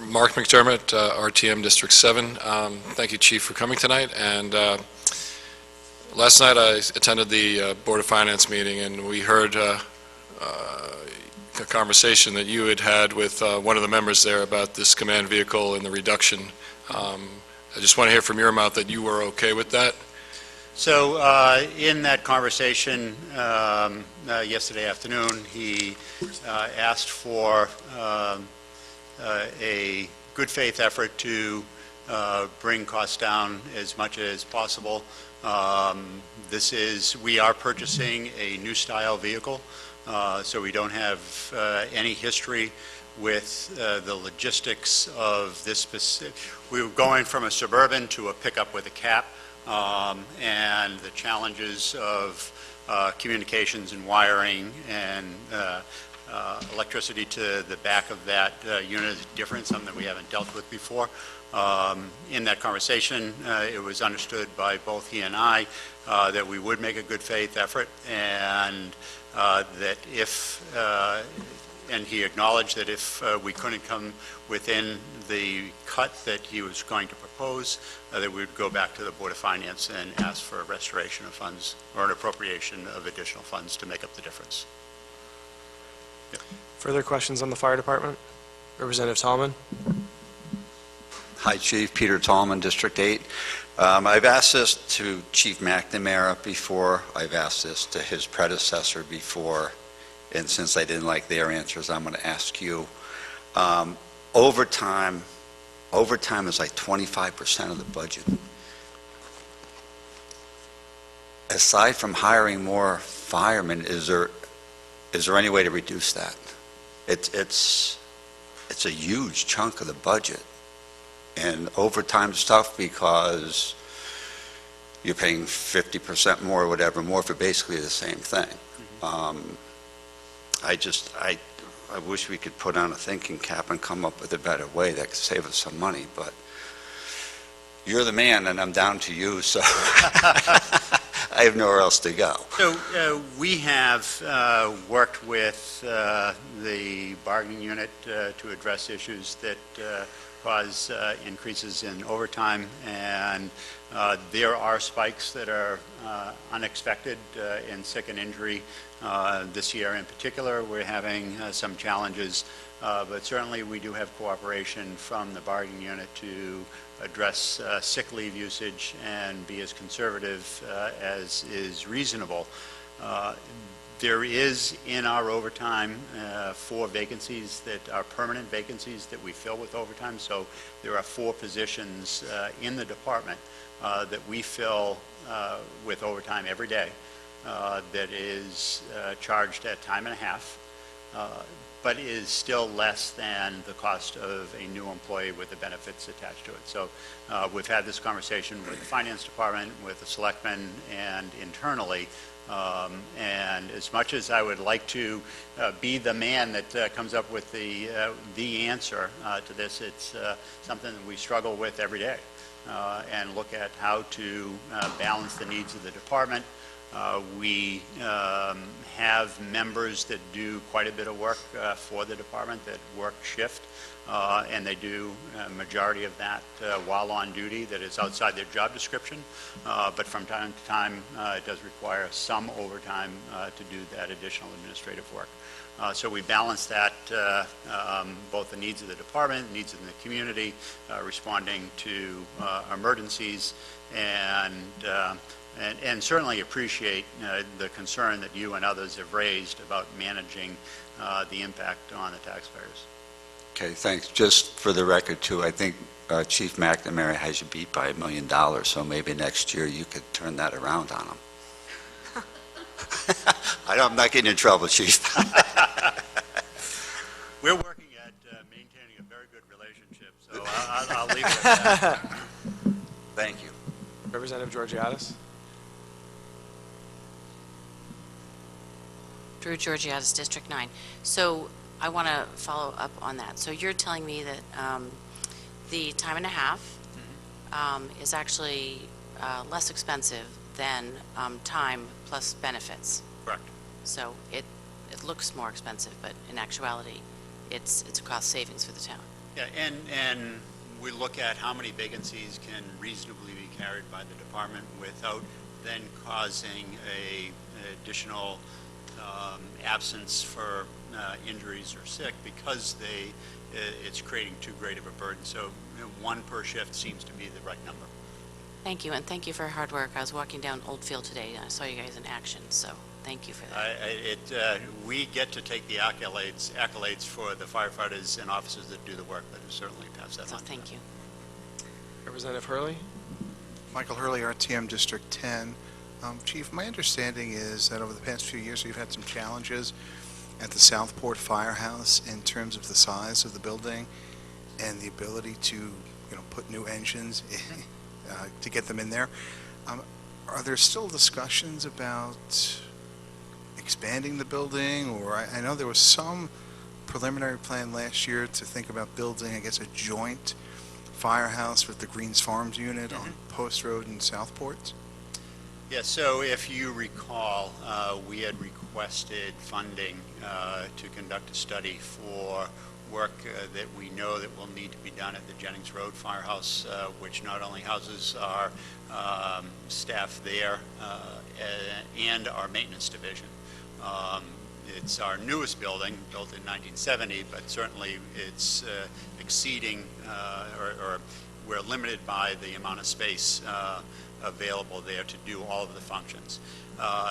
Mark McDermott, RTM District 7. Thank you, Chief, for coming tonight. And last night I attended the Board of Finance meeting, and we heard a conversation that you had with one of the members there about this command vehicle and the reduction. I just want to hear from your mouth that you were okay with that. So in that conversation yesterday afternoon, he asked for a good faith effort to bring costs down as much as possible. We are purchasing a new style vehicle, so we don't have any history with the logistics of this specific. We were going from a Suburban to a pickup with a cap, and the challenges of communications and wiring and electricity to the back of that unit is different, something that we haven't dealt with before. In that conversation, it was understood by both he and I that we would make a good faith effort, and that if, and he acknowledged that if we couldn't come within the cut that he was going to propose, that we would go back to the Board of Finance and ask for a restoration of funds or an appropriation of additional funds to make up the difference. Further questions on the fire department? Representative Tallman? Hi, Chief. Peter Tallman, District 8. I've asked this to Chief McNamara before. I've asked this to his predecessor before. And since I didn't like their answers, I'm going to ask you. Overtime is like 25% of the budget. Aside from hiring more firemen, is there any way to reduce that? It's a huge chunk of the budget. And overtime stuff, because you're paying 50% more or whatever, more for basically the same thing. I wish we could put on a thinking cap and come up with a better way that could save us some money, but you're the man and I'm down to you, so I have nowhere else to go. So we have worked with the bargaining unit to address issues that cause increases in overtime, and there are spikes that are unexpected in sick and injury. This year in particular, we're having some challenges, but certainly we do have cooperation from the bargaining unit to address sick leave usage and be as conservative as is reasonable. There is in our overtime 4 vacancies that are permanent vacancies that we fill with overtime, so there are 4 positions in the department that we fill with overtime every day that is charged at time and a half, but is still less than the cost of a new employee with the benefits attached to it. So we've had this conversation with the finance department, with the selectmen, and internally. And as much as I would like to be the man that comes up with the answer to this, it's something that we struggle with every day and look at how to balance the needs of the department We have members that do quite a bit of work for the department that work shift, and they do a majority of that while on duty that is outside their job description. But from time to time, it does require some overtime to do that additional administrative work. So we balance that, both the needs of the department, needs of the community, responding to emergencies, and certainly appreciate the concern that you and others have raised about managing the impact on the taxpayers. Okay, thanks. Just for the record, too, I think Chief McNamara has you beat by $1 million, so maybe next year you could turn that around on him. I'm not getting in trouble, Chief. We're working at maintaining a very good relationship, so I'll leave it at that. Thank you. Representative Georgiadis? Drew Georgiadis, District 9. So I want to follow up on that. So you're telling me that the time and a half is actually less expensive than time plus benefits? Correct. So it looks more expensive, but in actuality, it's a cost savings for the town. Yeah, and we look at how many vacancies can reasonably be carried by the department without then causing a additional absence for injuries or sick because it's creating too great of a burden. So one per shift seems to be the right number. Thank you, and thank you for your hard work. I was walking down Oldfield today, and I saw you guys in action, so thank you for that. We get to take the accolades for the firefighters and officers that do the work, but certainly pass that on. Thank you. Representative Hurley? Michael Hurley, RTM District 10. Chief, my understanding is that over the past few years, you've had some challenges at the Southport Firehouse in terms of the size of the building and the ability to, put new engines to get them in there. Are there still discussions about expanding the building? Or I know there was some preliminary plan last year to think about building, I guess, a joint firehouse with the Greens Farms unit on Post Road in Southport. Yeah, so if you recall, we had requested funding to conduct a study for work that we know that will need to be done at the Jennings Road Firehouse, which not only houses our staff there and our maintenance division. It's our newest building, built in 1970, but certainly it's exceeding, or we're limited by the amount of space available there to do all of the functions.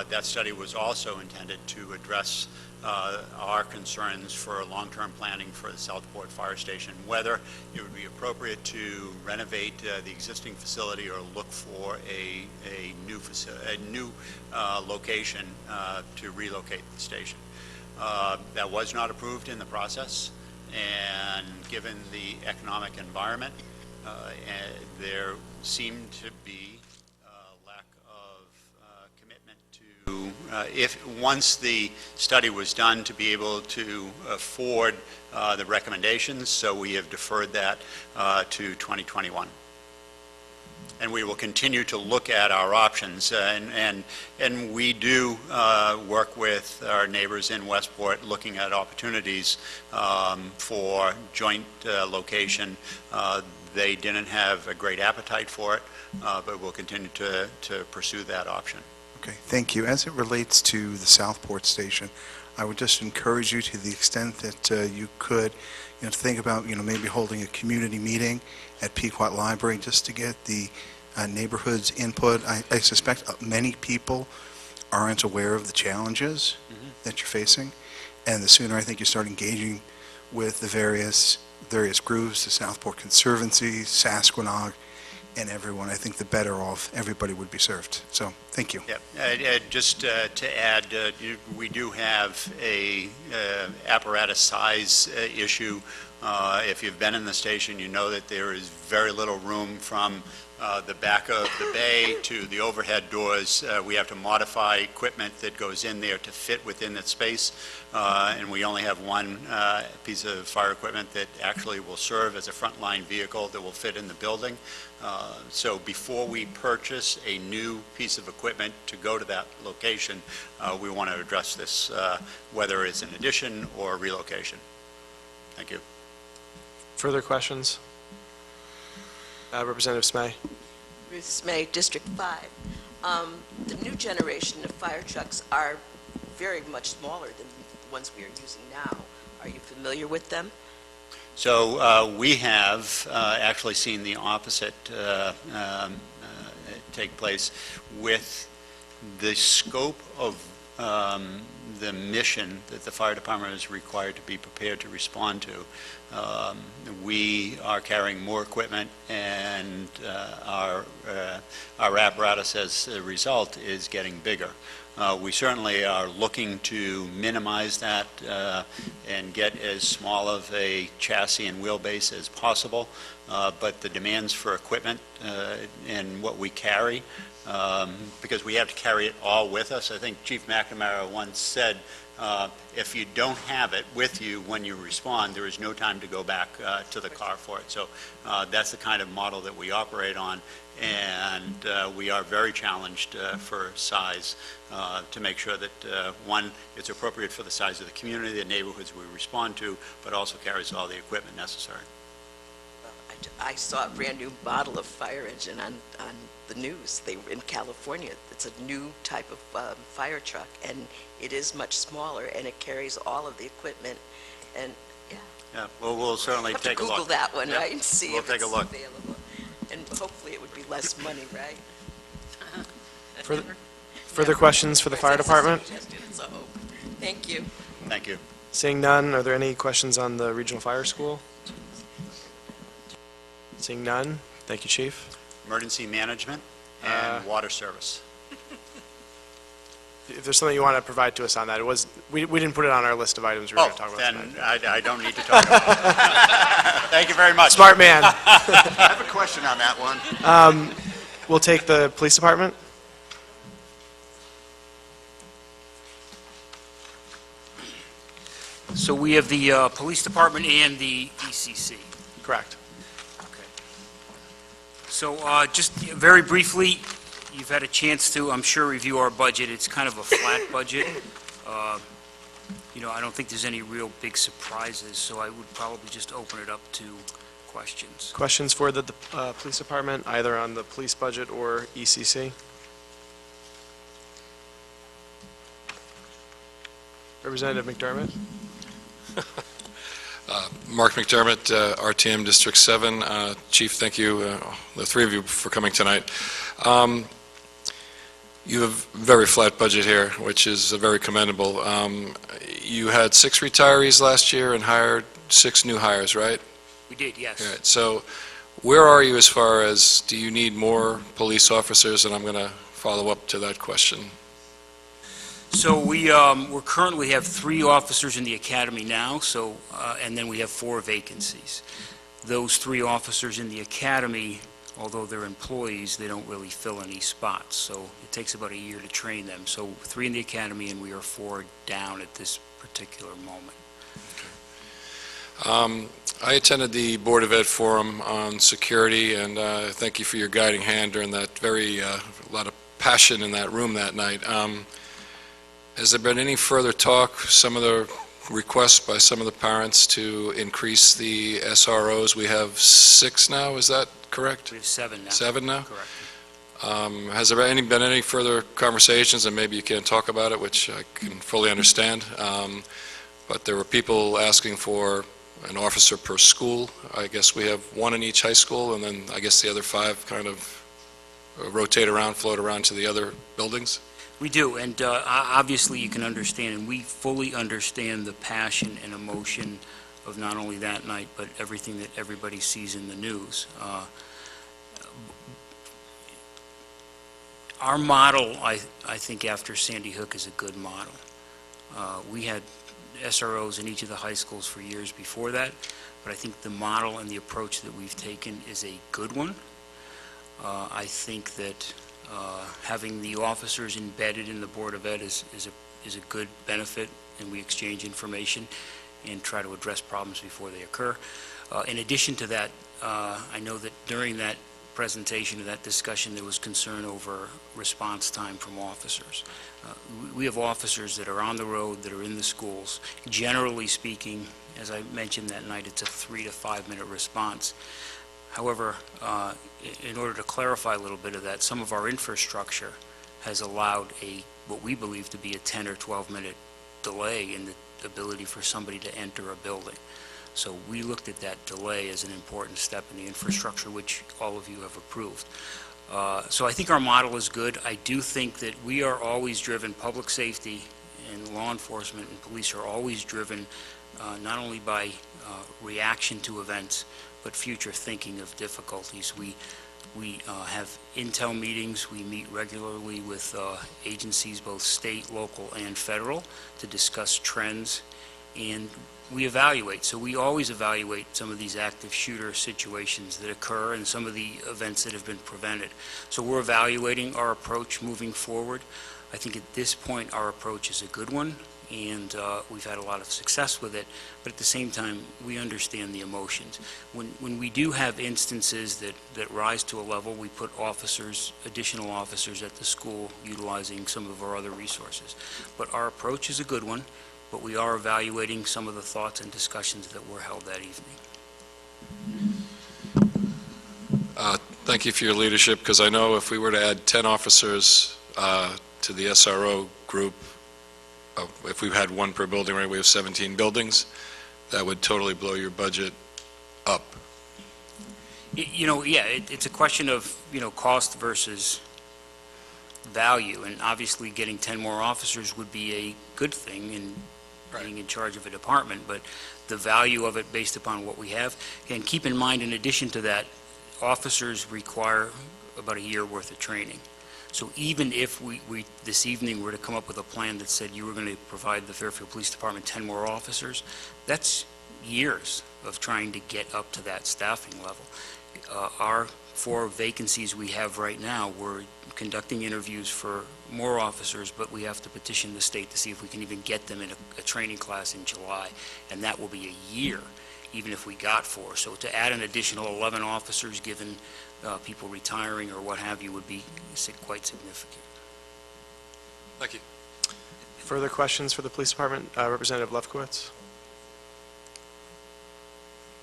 That study was also intended to address our concerns for long-term planning for the Southport Fire Station, whether it would be appropriate to renovate the existing facility or look for a new location to relocate the station. That was not approved in the process, and given the economic environment, there seemed to be lack of commitment to, if once the study was done, to be able to afford the recommendations, so we have deferred that to 2021. And we will continue to look at our options, and we do work with our neighbors in Westport, looking at opportunities for joint location. They didn't have a great appetite for it, but we'll continue to pursue that option. Okay, thank you. As it relates to the Southport station, I would just encourage you, to the extent that you could, to think about, maybe holding a community meeting at Pequot Library just to get the neighborhood's input. I suspect many people aren't aware of the challenges that you're facing, and the sooner I think you start engaging with the various groups, the Southport Conservancy, Sasquatch, and everyone, I think the better off everybody would be served. So, thank you. Yeah, just to add, we do have a apparatus size issue. If you've been in the station, you know that there is very little room from the back of the bay to the overhead doors. We have to modify equipment that goes in there to fit within that space, and we only have one piece of fire equipment that actually will serve as a frontline vehicle that will fit in the building. So before we purchase a new piece of equipment to go to that location, we want to address this, whether it's an addition or relocation. Thank you. Further questions? Representative Smay. Ruth Smay, District 5. The new generation of fire trucks are very much smaller than the ones we are using now. Are you familiar with them? So we have actually seen the opposite take place with the scope of the mission that the fire department is required to be prepared to respond to. We are carrying more equipment, and our apparatus as a result is getting bigger. We certainly are looking to minimize that and get as small of a chassis and wheelbase as possible, but the demands for equipment and what we carry, because we have to carry it all with us. I think Chief McNamara once said, if you don't have it with you when you respond, there is no time to go back to the car for it. So that's the kind of model that we operate on, and we are very challenged for size to make sure that, one, it's appropriate for the size of the community, the neighborhoods we respond to, but also carries all the equipment necessary. I saw a brand-new model of fire engine on the news. They were in California. It's a new type of fire truck, and it is much smaller, and it carries all of the equipment. And yeah, well, we'll certainly have take to a look. Google that one, Yeah, right, and see we'll if take it's a look. available. And hopefully it would be less money, right? Further questions for the fire department? So, thank you. Thank you. Seeing none, are there any questions on the regional fire school? Seeing none, thank you, Chief. Emergency management and water service. If there's something you want to provide to us on that, we didn't put it on our list of items we were going to talk about then tonight. I don't need to talk about it. Thank you very much. Smart man. I have a question on that one. We'll take the police department. So we have the police department and the ECC. Correct. So just very briefly, you've had a chance to, I'm sure, review our budget. It's kind of a flat budget. I don't think there's any real big surprises, so I would probably just open it up to questions. Questions for the police department, either on the police budget or ECC? Representative McDermott. Mark McDermott, RTM District 7. Chief, thank you, the three of you, for coming tonight. You have a very flat budget here, which is very commendable. You had 6 retirees last year and hired 6 new hires, right? We did, yes. All right, so where are you as far as, do you need more police officers? And I'm going to follow up to that question. So we currently have 3 officers in the academy now, so, and then we have 4 vacancies. Those 3 officers in the academy, although they're employees, they don't really fill any spots, so it takes about a year to train them. So 3 in the academy, and we are 4 down at this particular moment. I attended the Board of Ed Forum on security, and thank you for your guiding hand during that a lot of passion in that room that night. Has there been any further talk, some of the requests by some of the parents to increase the SROs? We have 6 now, is that correct? We have 7 now. 7 now? Correct. Has there been any further conversations, and maybe you can't talk about it, which I can fully understand, but there were people asking for an officer per school. I guess we have 1 in each high school, and then I guess the other 5 kind of rotate around, float around to the other buildings? We do, and obviously you can understand, and we fully understand the passion and emotion of not only that night, but everything that everybody sees in the news. Our model, I think, after Sandy Hook is a good model. We had SROs in each of the high schools for years before that, but I think the model and the approach that we've taken is a good one. I think that having the officers embedded in the Board of Ed is a good benefit, and we exchange information and try to address problems before they occur. In addition to that, I know that during that presentation of that discussion, there was concern over response time from officers. We have officers that are on the road, that are in the schools. Generally speaking, as I mentioned that night, it's a 3 to 5 minute response. However, in order to clarify a little bit of that, some of our infrastructure has allowed what we believe to be a 10 or 12 minute delay in the ability for somebody to enter a building. So we looked at that delay as an important step in the infrastructure, which all of you have approved. So I think our model is good. I do think that we are always driven, public safety and law enforcement and police are always driven not only by reaction to events, but future thinking of difficulties. We have intel meetings. We meet regularly with agencies, both state, local, and federal, to discuss trends, and we evaluate. So we always evaluate some of these active shooter situations that occur and some of the events that have been prevented. So we're evaluating our approach moving forward. I think at this point our approach is a good one, and we've had a lot of success with it, but at the same time we understand the emotions. When we do have instances that rise to a level, we put officers, additional officers at the school utilizing some of our other resources. But our approach is a good one, but we are evaluating some of the thoughts and discussions that were held that evening. Thank you for your leadership, because I know if we were to add 10 officers to the SRO group, if we had one per building, right, we have 17 buildings, that would totally blow your budget up. It's a question of, cost versus value, and obviously getting 10 more officers would be a good thing in being in charge of a department, but the value of it based upon what we have. And keep in mind, in addition to that, officers require about a year worth of training. So even if we this evening were to come up with a plan that said you were going to provide the Fairfield Police Department 10 more officers, that's years of trying to get up to that staffing level. Our 4 vacancies we have right now, we're conducting interviews for more officers, but we have to petition the state to see if we can even get them in a training class in July, and that will be a year, even if we got 4. So to add an additional 11 officers, given people retiring or what have you, would be quite significant. Thank you. Further questions for the police department? Representative Lefkowitz.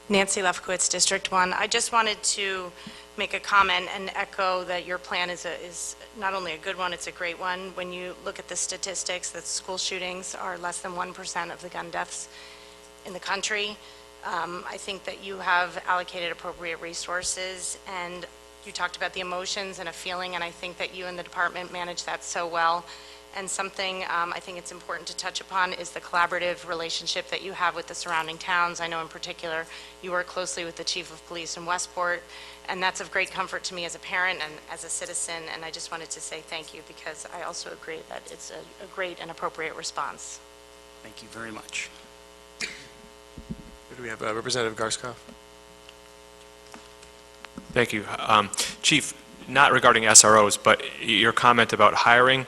Nancy Lefkowitz, District 1. I just wanted to make a comment and echo that your plan is not only a good one, it's a great one. When you look at the statistics, that school shootings are less than 1% of the gun deaths in the country. I think that you have allocated appropriate resources, and you talked about the emotions and a feeling, and I think that you and the department manage that so well. And something I think it's important to touch upon is the collaborative relationship that you have with the surrounding towns. I know in particular you work closely with the Chief of Police in Westport, and that's of great comfort to me as a parent and as a citizen, and I just wanted to say thank you, because I also agree that it's a great and appropriate response. Thank you very much. Do we have Representative Garskoff? Thank you. Chief, not regarding SROs, but your comment about hiring,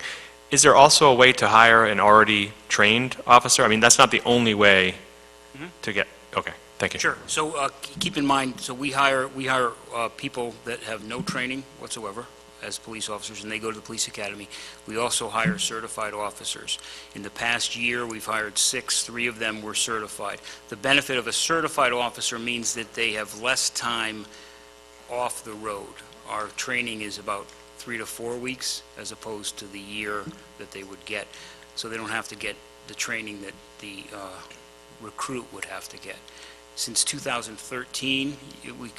is there also a way to hire an already trained officer? I mean, that's not the only way to get, okay, thank you. Sure. So keep in mind, so we hire people that have no training whatsoever as police officers, and they go to the police academy. We also hire certified officers. In the past year, we've hired 6. 3 of them were certified. The benefit of a certified officer means that they have less time off the road. Our training is about 3 to 4 weeks, as opposed to the year that they would get. So they don't have to get the training that the recruit would have to get. Since 2013,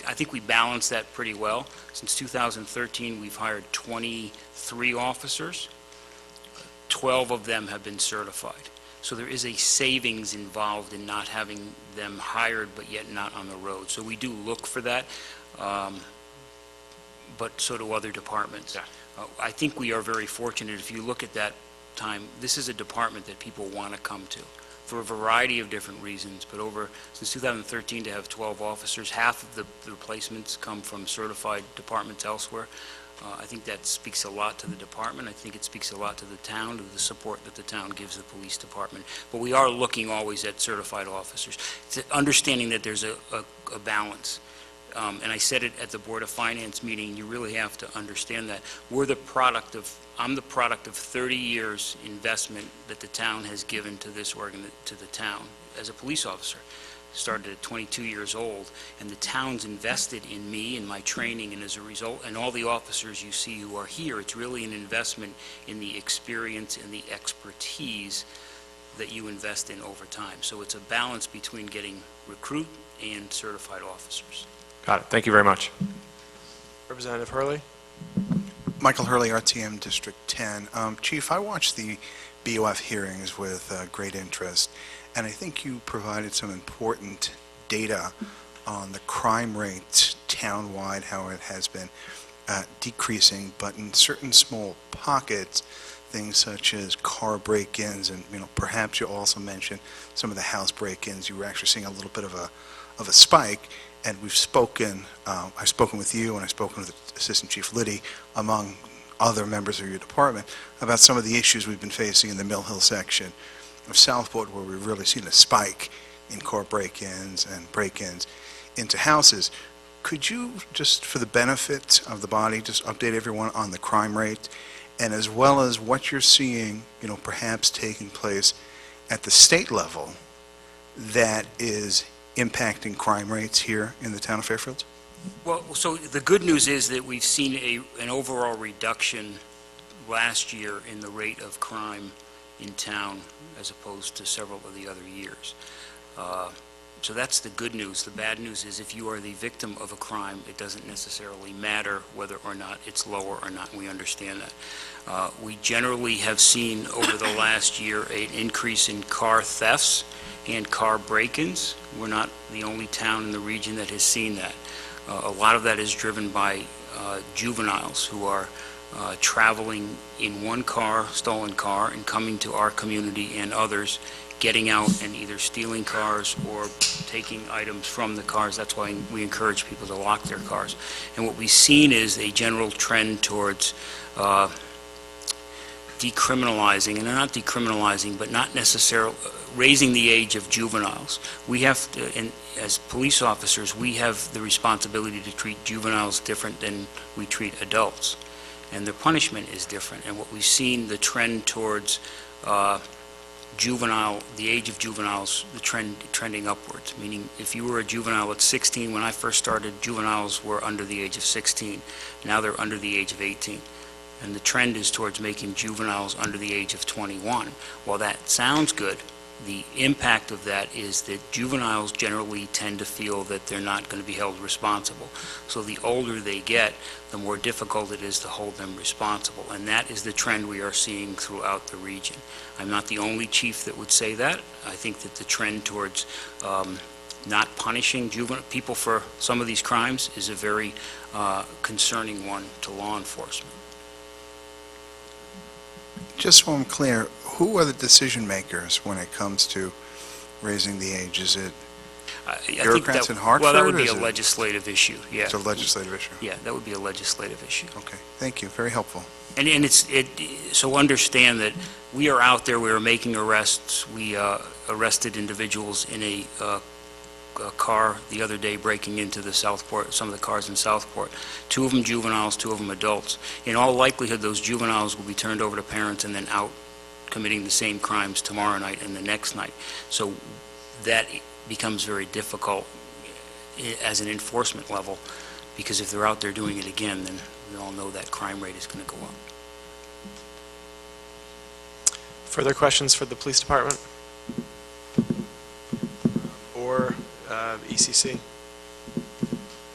I think we balanced that pretty well. Since 2013, we've hired 23 officers. 12 of them have been certified. So there is a savings involved in not having them hired, but yet not on the road. So we do look for that, but so do other departments. I think we are very fortunate. If you look at that time, this is a department that people want to come to. for a variety of different reasons, but since 2013 to have 12 officers, half of the replacements come from certified departments elsewhere. I think that speaks a lot to the department. I think it speaks a lot to the town, to the support that the town gives the police department. But we are looking always at certified officers, understanding that there's a balance. And I said it at the Board of Finance meeting, you really have to understand that. I'm the product of 30 years investment that the town has given to to the town as a police officer. Started at 22 years old, and the town's invested in me and my training, and as a result, and all the officers you see who are here, it's really an investment in the experience and the expertise that you invest in over time. So it's a balance between getting recruit and certified officers. Got it. Thank you very much. Representative Hurley? Michael Hurley, RTM District 10. Chief, I watched the BOF hearings with great interest, and I think you provided some important data on the crime rate townwide, how it has been decreasing, but in certain small pockets, things such as car break-ins, and perhaps you also mentioned some of the house break-ins, you were actually seeing a little bit of a spike. And we've spoken, I've spoken with you and I've spoken with Assistant Chief Liddy, among other members of your department, about some of the issues we've been facing in the Mill Hill section of Southport, where we've really seen a spike in car break-ins and break-ins into houses. Could you, just for the benefit of the body, just update everyone on the crime rate, and as well as what you're seeing, perhaps taking place at the state level that is impacting crime rates here in the town of Fairfield? Well, so the good news is that we've seen an overall reduction last year in the rate of crime in town as opposed to several of the other years. So that's the good news. The bad news is if you are the victim of a crime, it doesn't necessarily matter whether or not it's lower or not. We understand that. We generally have seen over the last year an increase in car thefts and car break-ins. We're not the only town in the region that has seen that. A lot of that is driven by juveniles who are traveling in one car, stolen car, and coming to our community and others, getting out and either stealing cars or taking items from the cars. That's why we encourage people to lock their cars. And what we've seen is a general trend towards decriminalizing, and not decriminalizing, but not necessarily raising the age of juveniles. We have to, and as police officers, we have the responsibility to treat juveniles different than we treat adults. And their punishment is different. And what we've seen, the trend towards the age of juveniles, the trending upwards, meaning if you were a juvenile at 16, when I first started, juveniles were under the age of 16. Now they're under the age of 18. And the trend is towards making juveniles under the age of 21. While that sounds good, the impact of that is that juveniles generally tend to feel that they're not going to be held responsible. So the older they get, the more difficult it is to hold them responsible. And that is the trend we are seeing throughout the region. I'm not the only chief that would say that. I think that the trend towards not punishing people for some of these crimes is a very concerning one to law enforcement. Just so I'm clear, who are the decision makers when it comes to raising the age? Is it bureaucrats in Hartford? Well, that would be a legislative issue, yeah. It's a legislative issue? Yeah, that would be a legislative issue. Okay, thank you, very helpful. And so understand that we are out there, we are making arrests. We arrested individuals in a car the other day breaking into the Southport, some of the cars in Southport. 2 of them juveniles, 2 of them adults. In all likelihood, those juveniles will be turned over to parents and then out committing the same crimes tomorrow night and the next night. So that becomes very difficult as an enforcement level, because if they're out there doing it again, then we all know that crime rate is going to go up. Further questions for the police department? Or ECC?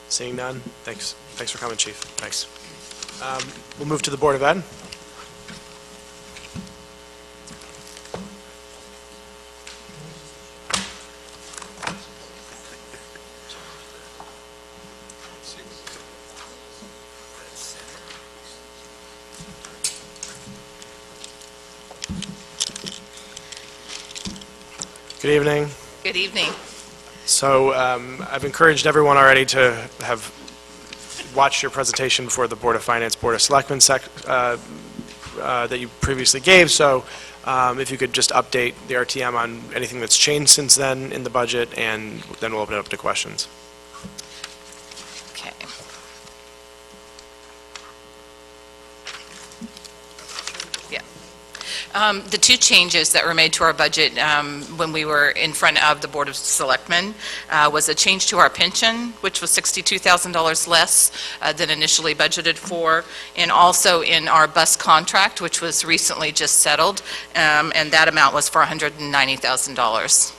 Seeing none, thanks for coming, Chief. Thanks. We'll move to the Board of Ed. Good evening. Good evening. So I've encouraged everyone already to have watched your presentation for the Board of Finance, Board of Selectmen that you previously gave. So if you could just update the RTM on anything that's changed since then in the budget, and then we'll open it up to questions. Okay. Yeah. The two changes that were made to our budget when we were in front of the Board of Selectmen was a change to our pension, which was $62,000 less than initially budgeted for, and also in our bus contract, which was recently just settled, and that amount was for $190,000.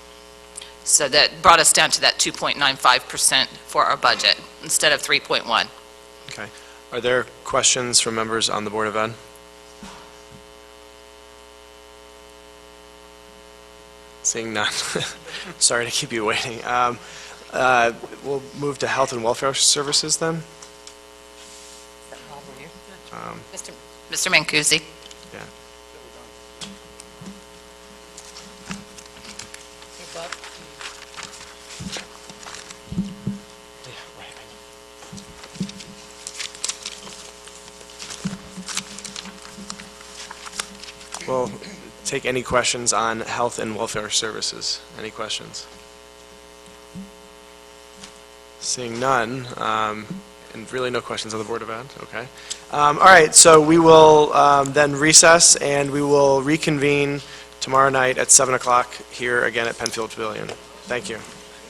So that brought us down to that 2.95% for our budget, instead of 3.1. Okay. Are there questions from members on the Board of Ed? Seeing none. Sorry to keep you waiting. We'll move to Health and Welfare Services then. Mr. Mancusi? Yeah. We'll take any questions on Health and Welfare Services. Any questions? Seeing none, and really no questions on the Board of Ed, okay. All right, so we will then recess, and we will reconvene tomorrow night at 7 o'clock here again at Penfield Pavilion. Thank you.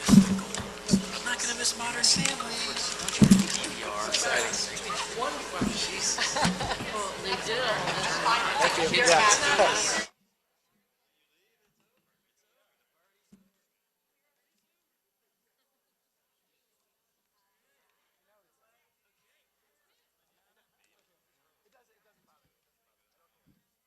I'm not going to miss Modern Family.